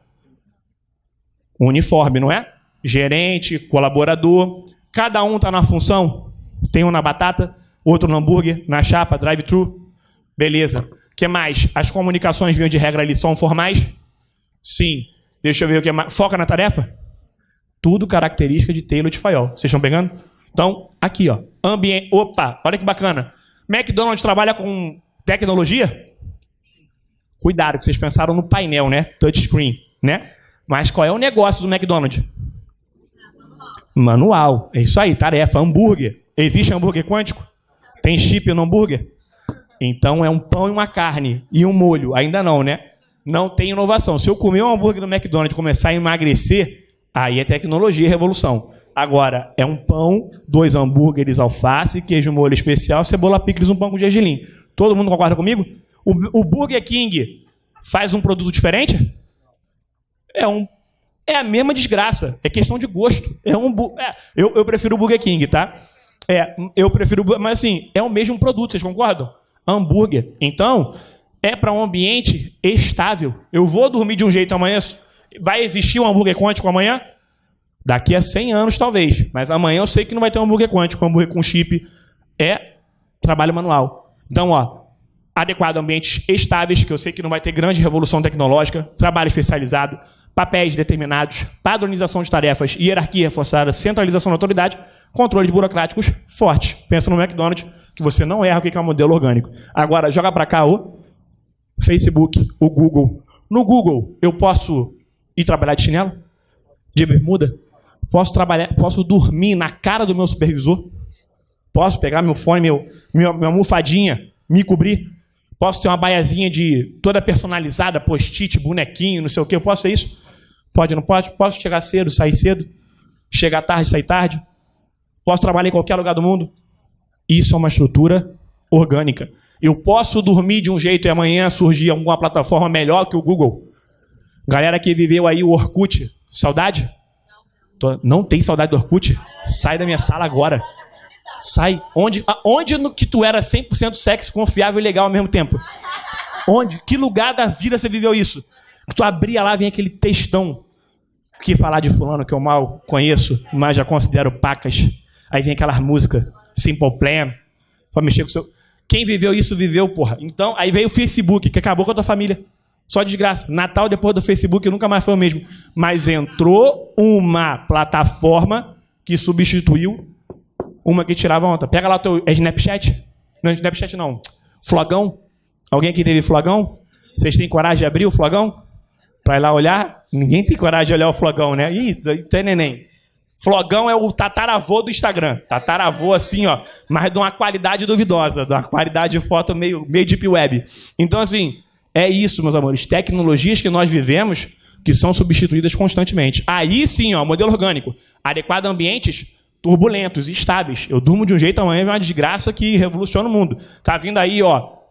Uniforme, não é? Gerente, colaborador. Cada um está na função. Tem um na batata, outro no hambúrguer, na chapa, drive-thru. Beleza. O que mais? As comunicações, via de regra, ali são formais? Sim. Deixa eu ver o que mais. Foca na tarefa? Tudo característica de Taylor de Fayol. Vocês estão pegando? Então, aqui, ó. Ambiente. Opa, olha que bacana. McDonald's trabalha com tecnologia? Cuidado, que vocês pensaram no painel, né? Touchscreen, né? Mas qual é o negócio do McDonald's? Manual. É isso aí, tarefa. Hambúrguer. Existe hambúrguer quântico? Tem chip no hambúrguer? Então é um pão e uma carne e um molho. Ainda não, né? Não tem inovação. Se eu comer um hambúrguer do McDonald's e começar a emagrecer, aí é tecnologia e revolução. Agora, é um pão, 2 hambúrgueres, alface, queijo molho especial, cebola picles, um pão com gergelim. Todo mundo concorda comigo? O Burger King faz um produto diferente? É a mesma desgraça. É questão de gosto. Eu prefiro o Burger King, tá? Eu prefiro... Mas assim, é o mesmo produto, vocês concordam? Hambúrguer. Então, é para um ambiente estável. Eu vou dormir de um jeito amanhã. Vai existir um hambúrguer quântico amanhã? Daqui a 100 anos, talvez. Mas amanhã eu sei que não vai ter um hambúrguer quântico. Um hambúrguer com chip é trabalho manual. Então, adequado a ambientes estáveis, que eu sei que não vai ter grande revolução tecnológica, trabalho especializado, papéis determinados, padronização de tarefas, hierarquia reforçada, centralização da autoridade, controles burocráticos fortes. Pensa no McDonald's, que você não erra o que é um modelo orgânico. Agora, joga para cá o Facebook, o Google. No Google, eu posso ir trabalhar de chinelo? De bermuda? Posso dormir na cara do meu supervisor? Posso pegar meu fone, minha almofadinha, me cobrir? Posso ter uma baiazinha toda personalizada, post-it, bonequinho, não sei o quê? Eu posso ser isso? Pode, não pode? Posso chegar cedo, sair cedo? Chegar tarde, sair tarde? Posso trabalhar em qualquer lugar do mundo? Isso é uma estrutura orgânica. Eu posso dormir de um jeito e amanhã surgir alguma plataforma melhor que o Google. Galera que viveu aí o Orkut, saudade? Não tem saudade do Orkut? Sai da minha sala agora. Sai. Onde que tu era 100% sexy, confiável e legal ao mesmo tempo? Onde? Que lugar da vida você viveu isso? Tu abria lá, vem aquele textão. Que falar de fulano que eu mal conheço, mas já considero pacas. Aí vem aquelas músicas, Simple Plan, pra mexer com o seu... Quem viveu isso, viveu, porra. Então, aí veio o Facebook, que acabou com a tua família. Só desgraça. Natal depois do Facebook nunca mais foi o mesmo. Mas entrou uma plataforma que substituiu uma que tirava onda. Pega lá o teu Snapchat. Não, Snapchat não. Flogão. Alguém aqui teve Flogão? Vocês têm coragem de abrir o Flogão? Pra ir lá olhar? Ninguém tem coragem de olhar o Flogão, né? Isso, aí tem neném. Flogão é o tataravô do Instagram. Tataravô assim, mas de uma qualidade duvidosa. De uma qualidade de foto meio deep web. Então, assim, é isso, meus amores. Tecnologias que nós vivemos que são substituídas constantemente. Aí sim, modelo orgânico. Adequado a ambientes turbulentos, estáveis. Eu durmo de um jeito, amanhã é uma desgraça que revoluciona o mundo. Tá vindo aí,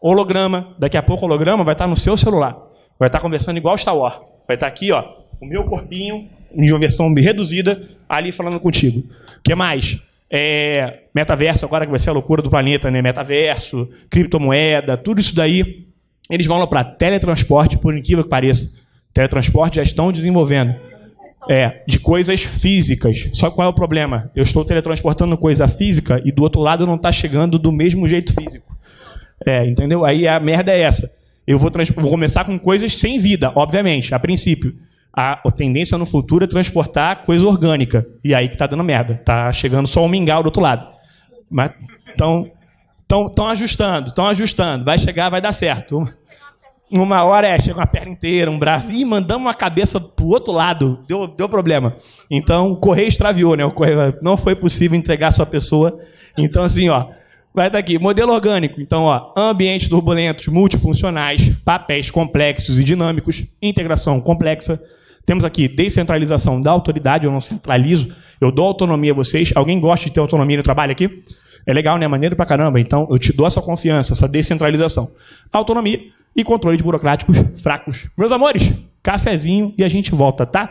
holograma. Daqui a pouco o holograma vai estar no seu celular. Vai estar conversando igual Star Wars. Vai estar aqui, o meu corpinho, em uma versão reduzida, ali falando contigo. O que mais? Metaverso, agora que vai ser a loucura do planeta, né? Metaverso, criptomoeda, tudo isso daí. Eles vão lá para teletransporte, por incrível que pareça. Teletransporte já estão desenvolvendo. De coisas físicas. Só que qual é o problema? Eu estou teletransportando coisa física e do outro lado não está chegando do mesmo jeito físico. Entendeu? Aí a merda é essa. Eu vou começar com coisas sem vida, obviamente, a princípio. A tendência no futuro é transportar coisa orgânica. E aí que tá dando merda. Tá chegando só o mingau do outro lado. Mas estão ajustando. Vai chegar, vai dar certo. Uma hora chega uma perna inteira, um braço. Ih, mandamos uma cabeça pro outro lado. Deu problema. Então, o correio extraviou, né? Não foi possível entregar a sua pessoa. Então, assim, vai estar aqui. Modelo orgânico. Então, ambientes turbulentos, multifuncionais, papéis complexos e dinâmicos, integração complexa. Temos aqui descentralização da autoridade, eu não centralizo, eu dou autonomia a vocês. Alguém gosta de ter autonomia no trabalho aqui? É legal, né? Maneiro pra caramba. Então, eu te dou essa confiança, essa descentralização. Autonomia e controle de burocráticos fracos. Meus amores, cafezinho e a gente volta, tá?